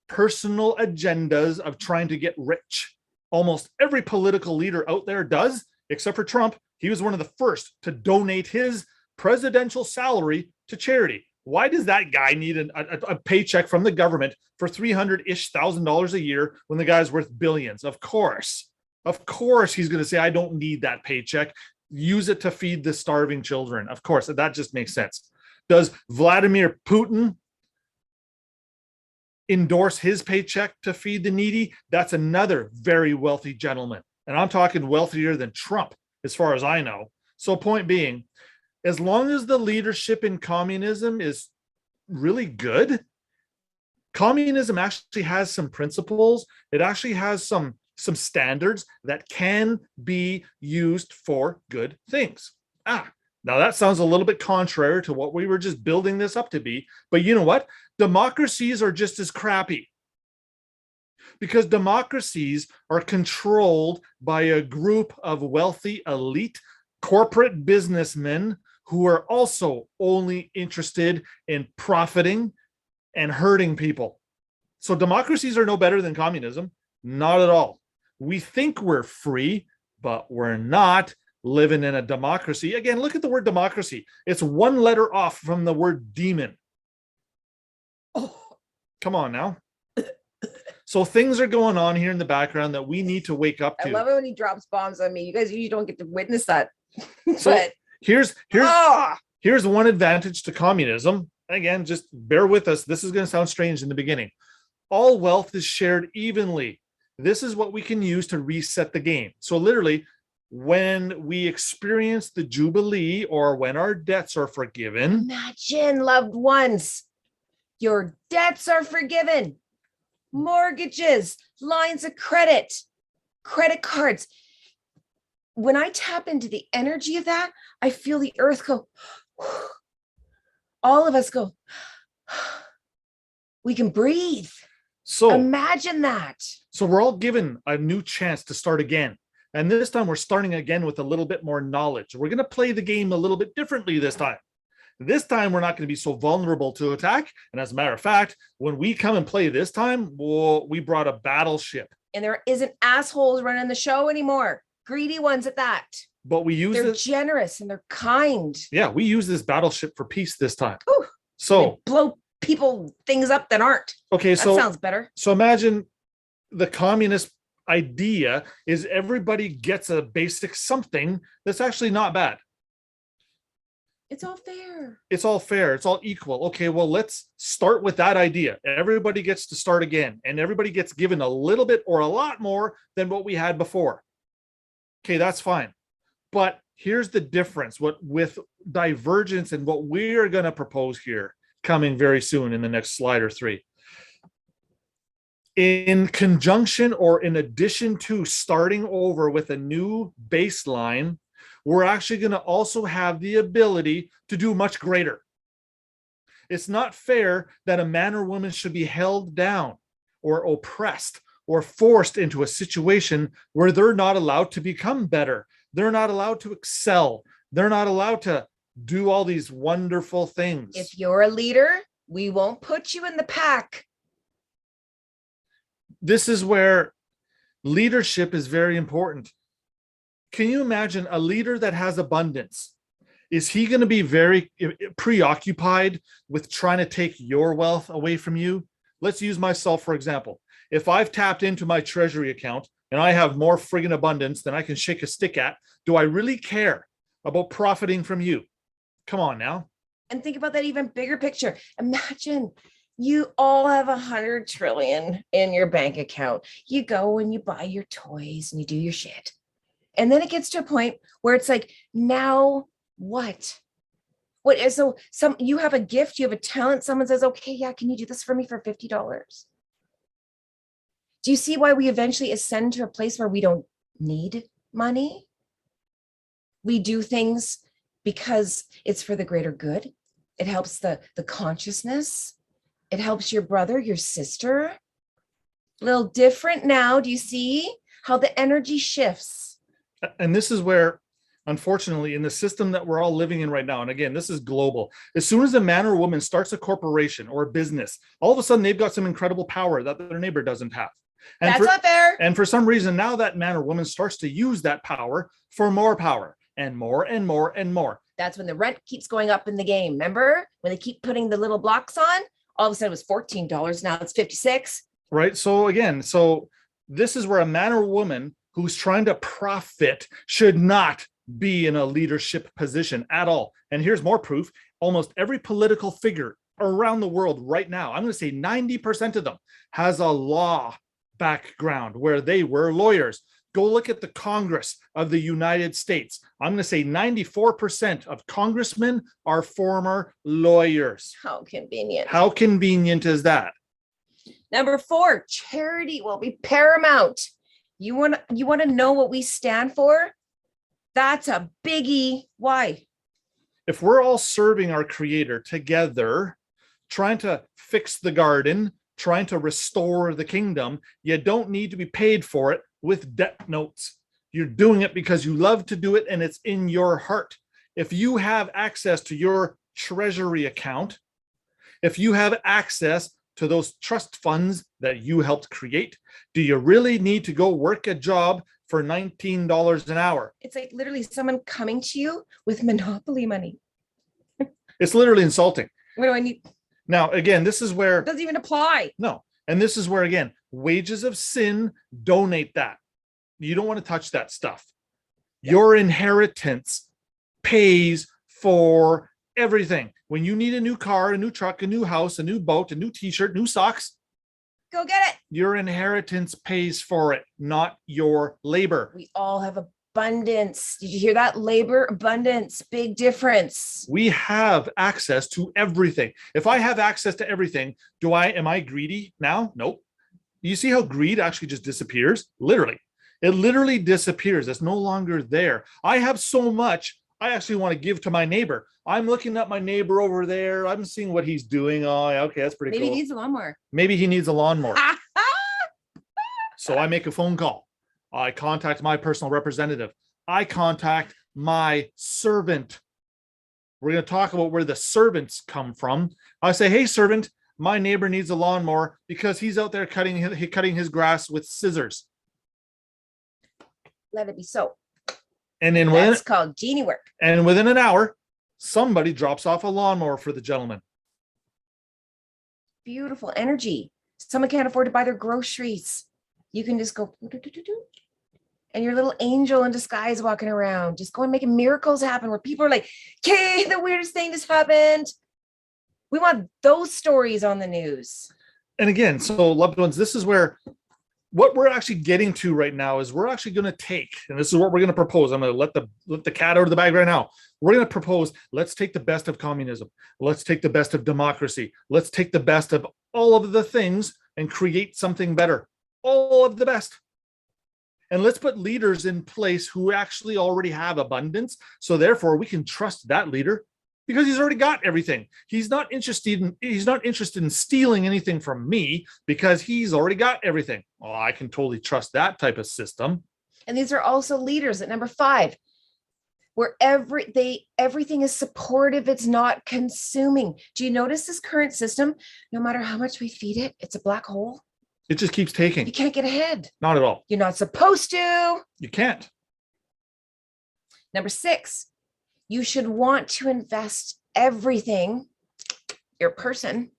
personal agendas of trying to get rich. Almost every political leader out there does, except for Trump. He was one of the first to donate his presidential salary to charity. Why does that guy need a paycheck from the government for $300,000-ish a year when the guy's worth billions? Of course he's going to say, I don't need that paycheck. Use it to feed the starving children. Of course, that just makes sense. Does Vladimir Putin endorse his paycheck to feed the needy? That's another very wealthy gentleman. And I'm talking wealthier than Trump, as far as I know. So point being, as long as the leadership in communism is really good, communism actually has some principles. It actually has some standards that can be used for good things. Now that sounds a little bit contrary to what we were just building this up to be, but you know what? Democracies are just as crappy, because democracies are controlled by a group of wealthy elite corporate businessmen who are also only interested in profiting and hurting people. So democracies are no better than communism. Not at all. We think we're free, but we're not living in a democracy. Again, look at the word democracy. It's one letter off from the word demon. Oh, come on now. So things are going on here in the background that we need to wake up to. I love it when he drops bombs on me. You guys usually don't get to witness that. So here's one advantage to communism. Again, just bear with us. This is going to sound strange in the beginning. All wealth is shared evenly. This is what we can use to reset the game. So literally, when we experience the Jubilee or when our debts are forgiven. Imagine, loved ones, your debts are forgiven. Mortgages, lines of credit, credit cards. When I tap into the energy of that, I feel the earth go, all of us go, we can breathe. So imagine that. So we're all given a new chance to start again. And this time we're starting again with a little bit more knowledge. We're going to play the game a little bit differently this time. This time, we're not going to be so vulnerable to attack. And as a matter of fact, when we come and play this time, we brought a battleship. And there isn't assholes running the show anymore. Greedy ones at that. But they're generous and they're kind. Yeah, we use this battleship for peace this time. Ooh, so blow things up that aren't. Okay, that sounds better. So imagine the communist idea is everybody gets a basic something that's actually not bad. It's all fair. It's all fair. It's all equal. Okay, well, let's start with that idea. Everybody gets to start again, and everybody gets given a little bit or a lot more than what we had before. Okay, that's fine. But here's the difference with divergence and what we're going to propose here coming very soon in the next slide or three. In conjunction or in addition to starting over with a new baseline, we're actually going to also have the ability to do much greater. It's not fair that a man or woman should be held down or oppressed or forced into a situation where they're not allowed to become better. They're not allowed to excel. They're not allowed to do all these wonderful things. If you're a leader, we won't put you in the pack. This is where leadership is very important. Can you imagine a leader that has abundance? Is he going to be very preoccupied with trying to take your wealth away from you? Let's use myself, for example. If I've tapped into my treasury account and I have more friggin' abundance than I can shake a stick at, do I really care about profiting from you? Come on now. And think about that even bigger picture. Imagine you all have 100 trillion in your bank account. You go and you buy your toys and you do your shit. And then it gets to a point where it's like, now what? What is so you have a gift, you have a talent, someone says, okay, yeah, can you do this for me for $50? Do you see why we eventually ascend to a place where we don't need money? We do things because it's for the greater good. It helps the consciousness. It helps your brother, your sister. A little different now. Do you see how the energy shifts? And this is where, unfortunately, in the system that we're all living in right now, and again, this is global, as soon as a man or woman starts a corporation or a business, all of a sudden they've got some incredible power that their neighbor doesn't have. And That's not fair. And for some reason, now that man or woman starts to use that power for more power and more and more and more. That's when the rent keeps going up in the game. Remember when they keep putting the little blocks on? All of a sudden it was $14. Now it's $56. Right. So again, so this is where a man or woman who's trying to profit should not be in a leadership position at all. And here's more proof. Almost every political figure around the world right now, I'm going to say 90% of them has a law background where they were lawyers. Go look at the Congress of the United States. I'm going to say 94% of congressmen are former lawyers. How convenient. How convenient is that? Number 4, charity will be paramount. You want to know what we stand for? That's a biggie. Why? If we're all serving our Creator together, trying to fix the garden, trying to restore the kingdom, you don't need to be paid for it with debt notes. You're doing it because you love to do it and it's in your heart. If you have access to your treasury account, if you have access to those trust funds that you helped create, do you really need to go work a job for $19 an hour? It's like literally someone coming to you with Monopoly money. It's literally insulting. What do I need? Now, again, this is where... It doesn't even apply. No. And this is where, again, wages of sin, donate that. You don't want to touch that stuff. Yeah. Your inheritance pays for everything. When you need a new car, a new truck, a new house, a new boat, a new t-shirt, new socks, go get it. Your inheritance pays for it, not your labor. We all have abundance. Did you hear that? Labor, abundance, big difference. We have access to everything. If I have access to everything, am I greedy now? Nope. You see how greed actually just disappears? Literally. It literally disappears. It's no longer there. I have so much I actually want to give to my neighbor. I'm looking at my neighbor over there. I'm seeing what he's doing. Oh, okay, that's pretty cool. Maybe he needs a lawnmower. Maybe he needs a lawnmower. So I make a phone call. I contact my personal representative. I contact my servant. We're going to talk about where the servants come from. I say, hey, servant, my neighbor needs a lawnmower because he's out there cutting his grass with scissors. Let it be so. And then that's called genie work. And within an hour, somebody drops off a lawnmower for the gentleman. Beautiful energy. Someone can't afford to buy their groceries. You can just go, and your little angel in disguise walking around, just going making miracles happen where people are like, okay, the weirdest thing just happened. We want those stories on the news. And again, so loved ones, this is where what we're actually getting to right now is we're actually going to take, and this is what we're going to propose. I'm going to let the cat out of the bag right now. We're going to propose, let's take the best of communism. Let's take the best of democracy. Let's take the best of all of the things and create something better. All of the best. And let's put leaders in place who actually already have abundance. So therefore we can trust that leader because he's already got everything. He's not interested in stealing anything from me because he's already got everything. Well, I can totally trust that type of system. And these are also leaders at number 5, where everything is supportive. It's not consuming. Do you notice this current system? No matter how much we feed it, it's a black hole. It just keeps taking. You can't get ahead. Not at all. You're not supposed to. You can't. Number 6, you should want to invest everything, your person,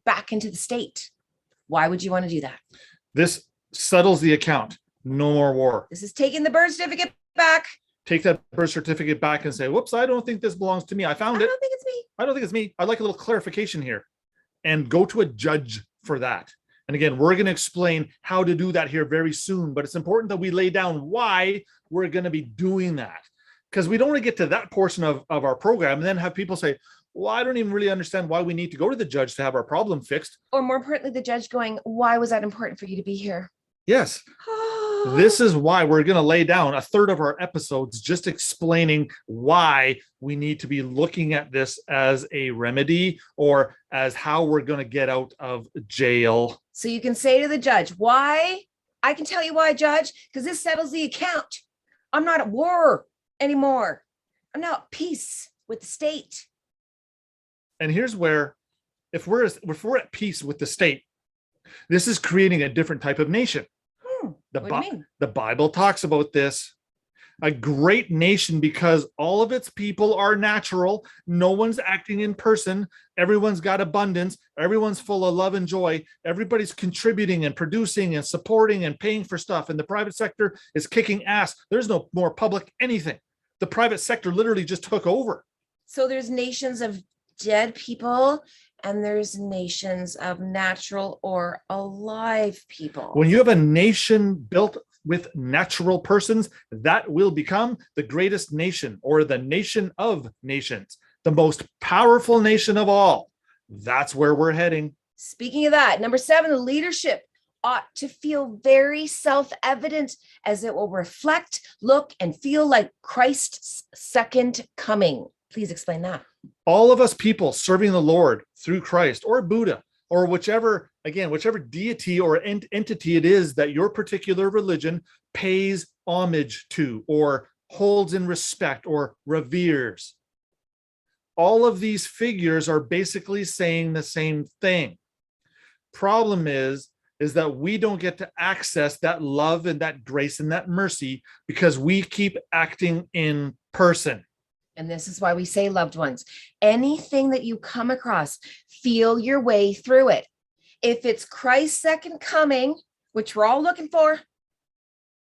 back into the state. Why would you want to do that? This settles the account. No more war. This is taking the birth certificate back. Take that birth certificate back and say, whoops, I don't think this belongs to me. I found it. I don't think it's me. I don't think it's me. I'd like a little clarification here. And go to a judge for that. And again, we're going to explain how to do that here very soon, but it's important that we lay down why we're going to be doing that. Because we don't want to get to that portion of our program and then have people say, well, I don't even really understand why we need to go to the judge to have our problem fixed. Or more importantly, the judge going, why was that important for you to be here? Yes. This is why we're going to lay down a third of our episodes just explaining why we need to be looking at this as a remedy or as how we're going to get out of jail. So you can say to the judge, why? I can tell you why, judge, because this settles the account. I'm not at war anymore. I'm now at peace with the state. And here's where, if we're at peace with the state, this is creating a different type of nation. What do you mean? The Bible talks about this. A great nation because all of its people are natural. No one's acting in person. Everyone's got abundance. Everyone's full of love and joy. Everybody's contributing and producing and supporting and paying for stuff. And the private sector is kicking ass. There's no more public anything. The private sector literally just took over. So there's nations of dead people and there's nations of natural or alive people. When you have a nation built with natural persons, that will become the greatest nation or the nation of nations, the most powerful nation of all. That's where we're heading. Speaking of that, number 7, the leadership ought to feel very self-evident as it will reflect, look, and feel like Christ's second coming. Please explain that. All of us people serving the Lord through Christ or Buddha or whichever deity or entity it is that your particular religion pays homage to or holds in respect or reveres. All of these figures are basically saying the same thing. Problem is that we don't get to access that love and that grace and that mercy because we keep acting in person. And this is why we say, loved ones, anything that you come across, feel your way through it. If it's Christ's second coming, which we're all looking for,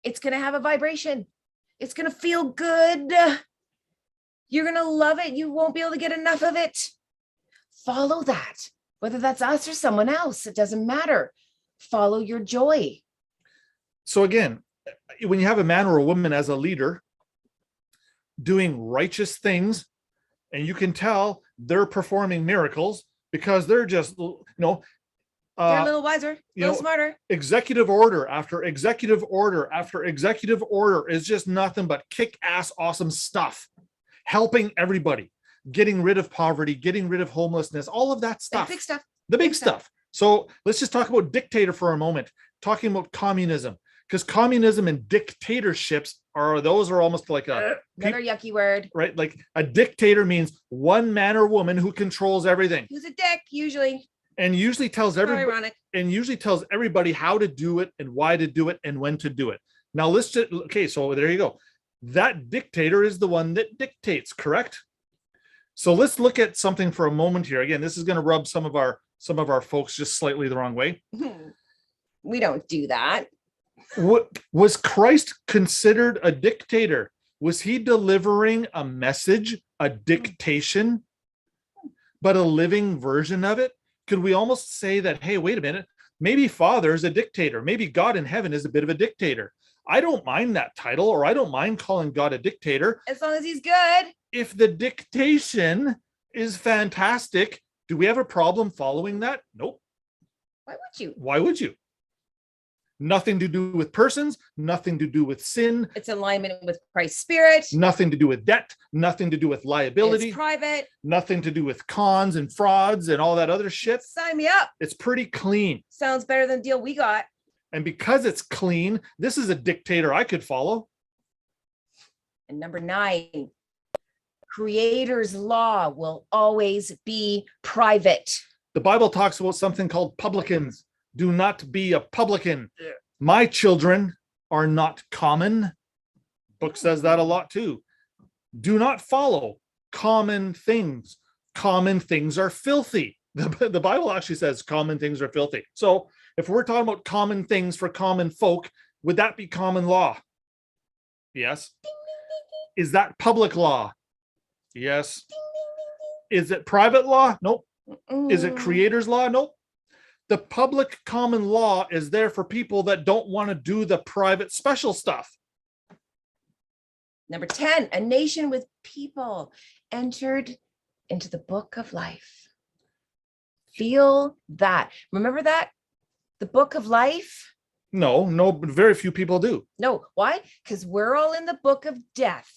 it's going to have a vibration. It's going to feel good. You're going to love it. You won't be able to get enough of it. Follow that, whether that's us or someone else. It doesn't matter. Follow your joy. So again, when you have a man or a woman as a leader doing righteous things, and you can tell they're performing miracles because they're just, They're a little wiser, a little smarter. Executive order after executive order after executive order is just nothing but kick-ass awesome stuff, helping everybody, getting rid of poverty, getting rid of homelessness, all of that stuff. The big stuff. The big stuff. So let's just talk about dictator for a moment, talking about communism, because communism and dictatorships are almost like another yucky word, right? Like a dictator means one man or woman who controls everything. Who's a dick usually. And usually tells everybody, ironic. And usually tells everybody how to do it and why to do it and when to do it. Now let's just, okay, so there you go. That dictator is the one that dictates, correct? So let's look at something for a moment here. Again, this is going to rub some of our folks just slightly the wrong way. We don't do that. What was Christ considered a dictator? Was he delivering a message, a dictation, but a living version of it? Could we almost say that, hey, wait a minute, maybe Father is a dictator. Maybe God in heaven is a bit of a dictator. I don't mind that title, or I don't mind calling God a dictator. As long as he's good. If the dictation is fantastic, do we have a problem following that? Nope. Why would you? Why would you? Nothing to do with persons, nothing to do with sin. It's alignment with Christ's spirit. Nothing to do with debt, nothing to do with liability. It's private. Nothing to do with cons and frauds and all that other shit. Sign me up. It's pretty clean. Sounds better than the deal we got. And because it's clean, this is a dictator I could follow. And number 9, Creator's law will always be private. The Bible talks about something called publicans. Do not be a publican. My children are not common. Book says that a lot too. Do not follow common things. Common things are filthy. The Bible actually says common things are filthy. So if we're talking about common things for common folk, would that be common law? Yes. Is that public law? Yes. Is it private law? Nope. Is it creator's law? Nope. The public common law is there for people that don't want to do the private special stuff. Number 10, a nation with people entered into the book of life. Feel that. Remember that? The book of life No, very few people do. No, why? Because we're all in the book of death.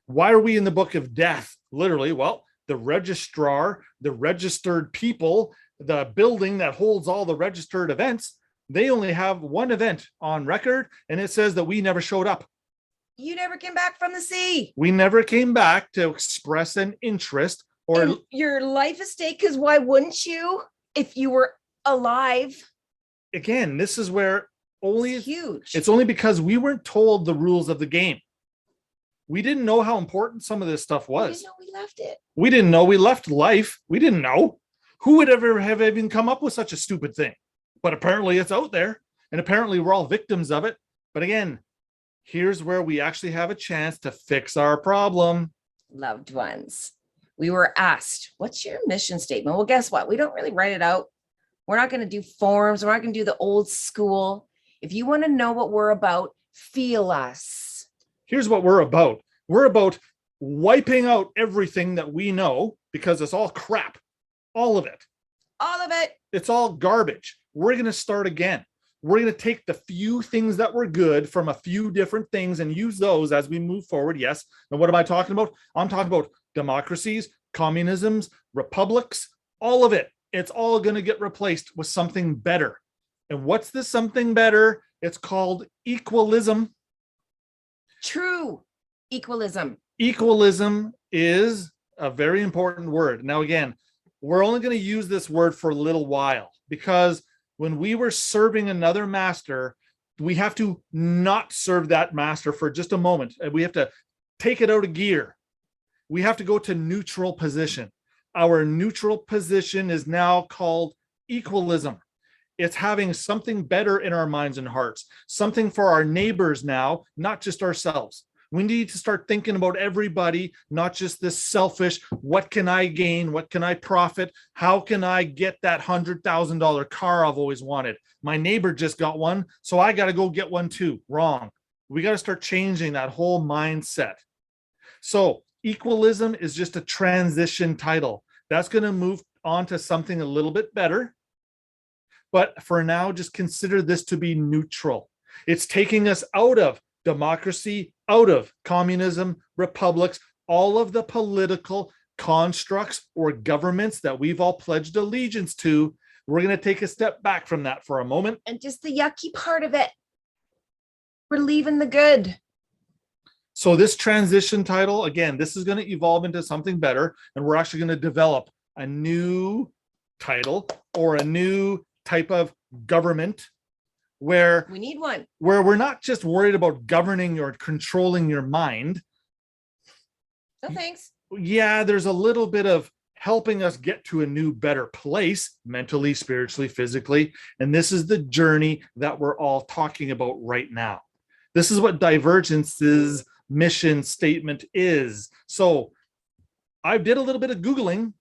Why are we in the book of death? Literally, well, the registrar, the registered people, the building that holds all the registered events, they only have one event on record, and it says that we never showed up. You never came back from the sea. We never came back to express an interest or And your life is stake, because why wouldn't you if you were alive? again, this is where It's huge. it's only because we weren't told the rules of the game. We didn't know how important some of this stuff We was. didn't know we left it. We didn't know we left life. We didn't know. Who would ever have even come up with such a stupid thing? But apparently it's out there, and apparently we're all victims of it. But again, here's where we actually have a chance to fix our problem. Loved ones, we were asked, what's your mission statement? Well, guess what? We don't really write it out. We're not going to do forms. We're not going to do the old school. If you want to know what we're about, feel us. Here's what we're about. We're about wiping out everything that we know because it's all crap. All of it. All of it. It's all garbage. We're going to start again. We're going to take the few things that were good from a few different things and use those as we move forward. Yes. And what am I talking about? I'm talking about democracies, communisms, republics, all of it. It's all going to get replaced with something better. And what's this something better? It's called equalism. True equalism. Equalism is a very important word. Now, again, we're only going to use this word for a little while because when we were serving another master, we have to not serve that master for just a moment. And we have to take it out of gear. We have to go to neutral position. Our neutral position is now called equalism. It's having something better in our minds and hearts, something for our neighbors now, not just ourselves. We need to start thinking about everybody, not just this selfish, what can I gain? What can I profit? How can I get that $100,000 car I've always wanted? My neighbor just got one, so I got to go get one too. Wrong. We got to start changing that whole mindset. So equalism is just a transition title. That's going to move on to something a little bit better. But for now, just consider this to be neutral. It's taking us out of democracy, out of communism, republics, all of the political constructs or governments that we've all pledged allegiance to. We're going to take a step back from that for a moment. And just the yucky part of it. We're leaving the good. So this transition title, again, this is going to evolve into something better. And we're actually going to develop a new title or a new type of government where We need one. where we're not just worried about governing or controlling your mind. No thanks. Yeah, there's a little bit of helping us get to a new, better place, mentally, spiritually, physically. And this is the journey that we're all talking about right now. This is what Dïevergent5's mission statement is. So I did a little bit of Googling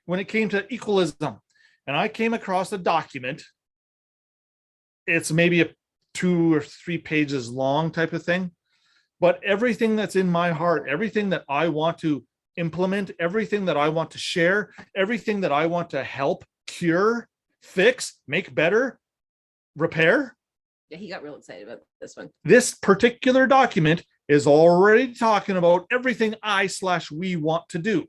when it came to equalism, and I came across a document. It's maybe 2 or 3 pages long type of thing, but everything that's in my heart, everything that I want to implement, everything that I want to share, everything that I want to help cure, fix, make better, repair. Yeah, he got real excited about this one. This particular document is already talking about everything we want to do.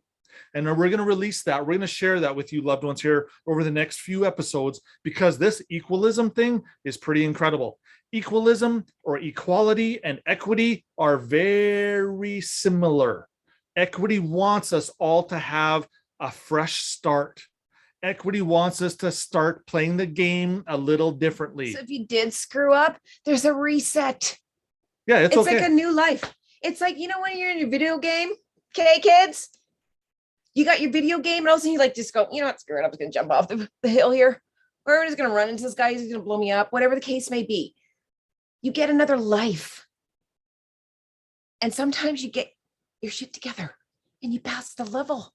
And we're going to release that. We're going to share that with you, loved ones, here over the next few episodes, because this equalism thing is pretty incredible. Equalism or equality and equity are very similar. Equity wants us all to have a fresh start. Equity wants us to start playing the game a little differently. So if you did screw up, there's a reset. Yeah, it's okay. Like a new life. It's like, you know, when you're in your video game, okay, kids, you got your video game and all of a sudden you like just go, you know what, screw it, I'm just going to jump off the hill here. Or I'm just going to run into this guy, he's going to blow me up, whatever the case may be. You get another life. And sometimes you get your shit together and you pass the level.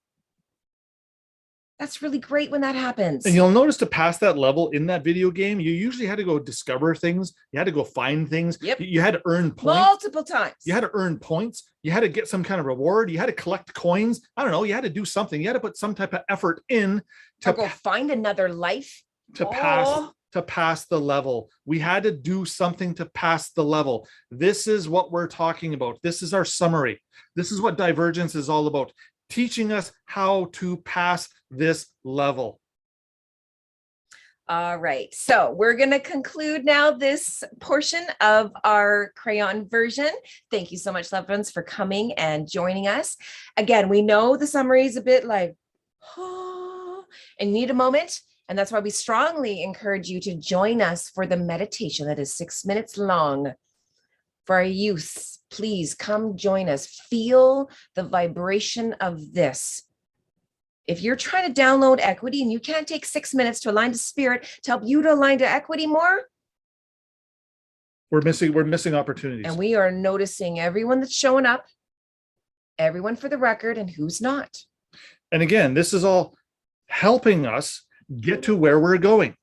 That's really great when that happens. And you'll notice to pass that level in that video game, you usually had to go discover things. You had to go find things. Yep. You had to earn points. Multiple times. You had to earn points. You had to get some kind of reward. You had to collect coins. I don't know. You had to do something. You had to put some type of effort in to go find another life. To pass to pass the level. We had to do something to pass the level. This is what we're talking about. This is our summary. This is what divergence is all about, teaching us how to pass this level. All right, so we're going to conclude now this portion of our Crayon version. Thank you so much, loved ones, for coming and joining us. Again, we know the summary is a bit like, oh, and you need a moment. And that's why we strongly encourage you to join us for the meditation that is 6 minutes long. For our youth, please come join us. Feel the vibration of this. If you're trying to download equity and you can't take 6 minutes to align to spirit to help you to align to equity more, we're missing opportunities. And we are noticing everyone that's showing up, everyone for the record, and who's not. And again, this is all helping us get to where we're going.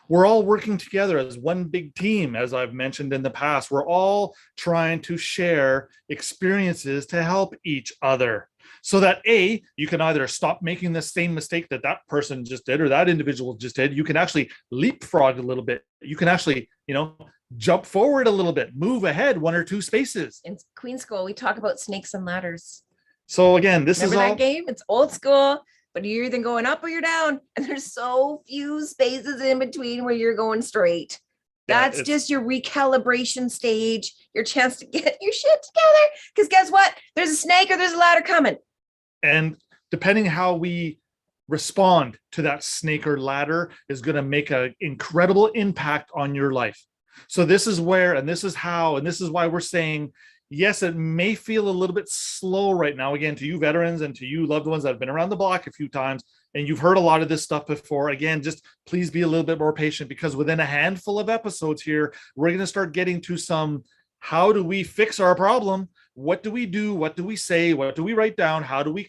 We're all working together as one big team, as I've mentioned in the past. We're all trying to share experiences to help each other, so that you can either stop making the same mistake that that person just did or that individual just did. You can actually leapfrog a little bit. You can actually, jump forward a little bit, move ahead 1 or 2 spaces. In Queen School, we talk about snakes and ladders. So again, this Remember is all that game? It's old school, but you're either going up or you're down, and there's so few spaces in between where you're going straight. That's just your recalibration stage, your chance to get your shit together. Because guess what? There's a snake or there's a ladder coming. And depending how we respond to that snake or ladder is going to make an incredible impact on your life. So this is where, and this is how, and this is why we're saying, yes, it may feel a little bit slow right now. Again, to you veterans and to you loved ones that have been around the block a few times, and you've heard a lot of this stuff before. Again, just please be a little bit more patient, because within a handful of episodes here, we're going to start getting to some, how do we fix our problem? What do we do? What do we say? What do we write down? How do we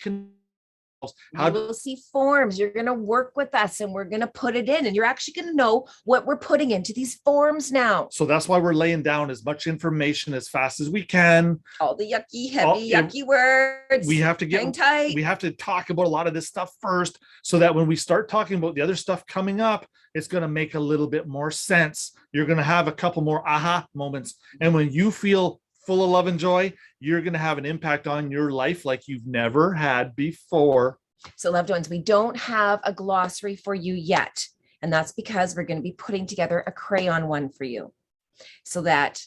You will see forms. You're going to work with us and we're going to put it in, and you're actually going to know what we're putting into these forms now. So that's why we're laying down as much information as fast as we can. All the yucky words. We have to hang tight. We have to talk about a lot of this stuff first, so that when we start talking about the other stuff coming up, it's going to make a little bit more sense. You're going to have a couple more aha moments. And when you feel full of love and joy, you're going to have an impact on your life like you've never had before. So, loved ones, we don't have a glossary for you yet. And that's because we're going to be putting together a crayon one for you, so that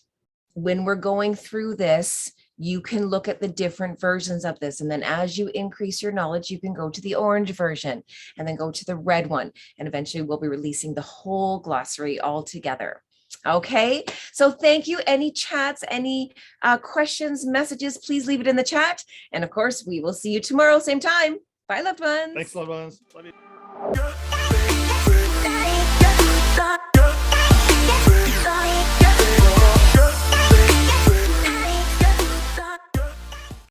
when we're going through this, you can look at the different versions of this. And then as you increase your knowledge, you can go to the orange version and then go to the red one. And eventually we'll be releasing the whole glossary all together. Okay, so thank you. Any chats, any questions, messages, please leave it in the chat. And of course, we will see you tomorrow, same time. Bye, loved ones. Thanks, loved ones. Love you.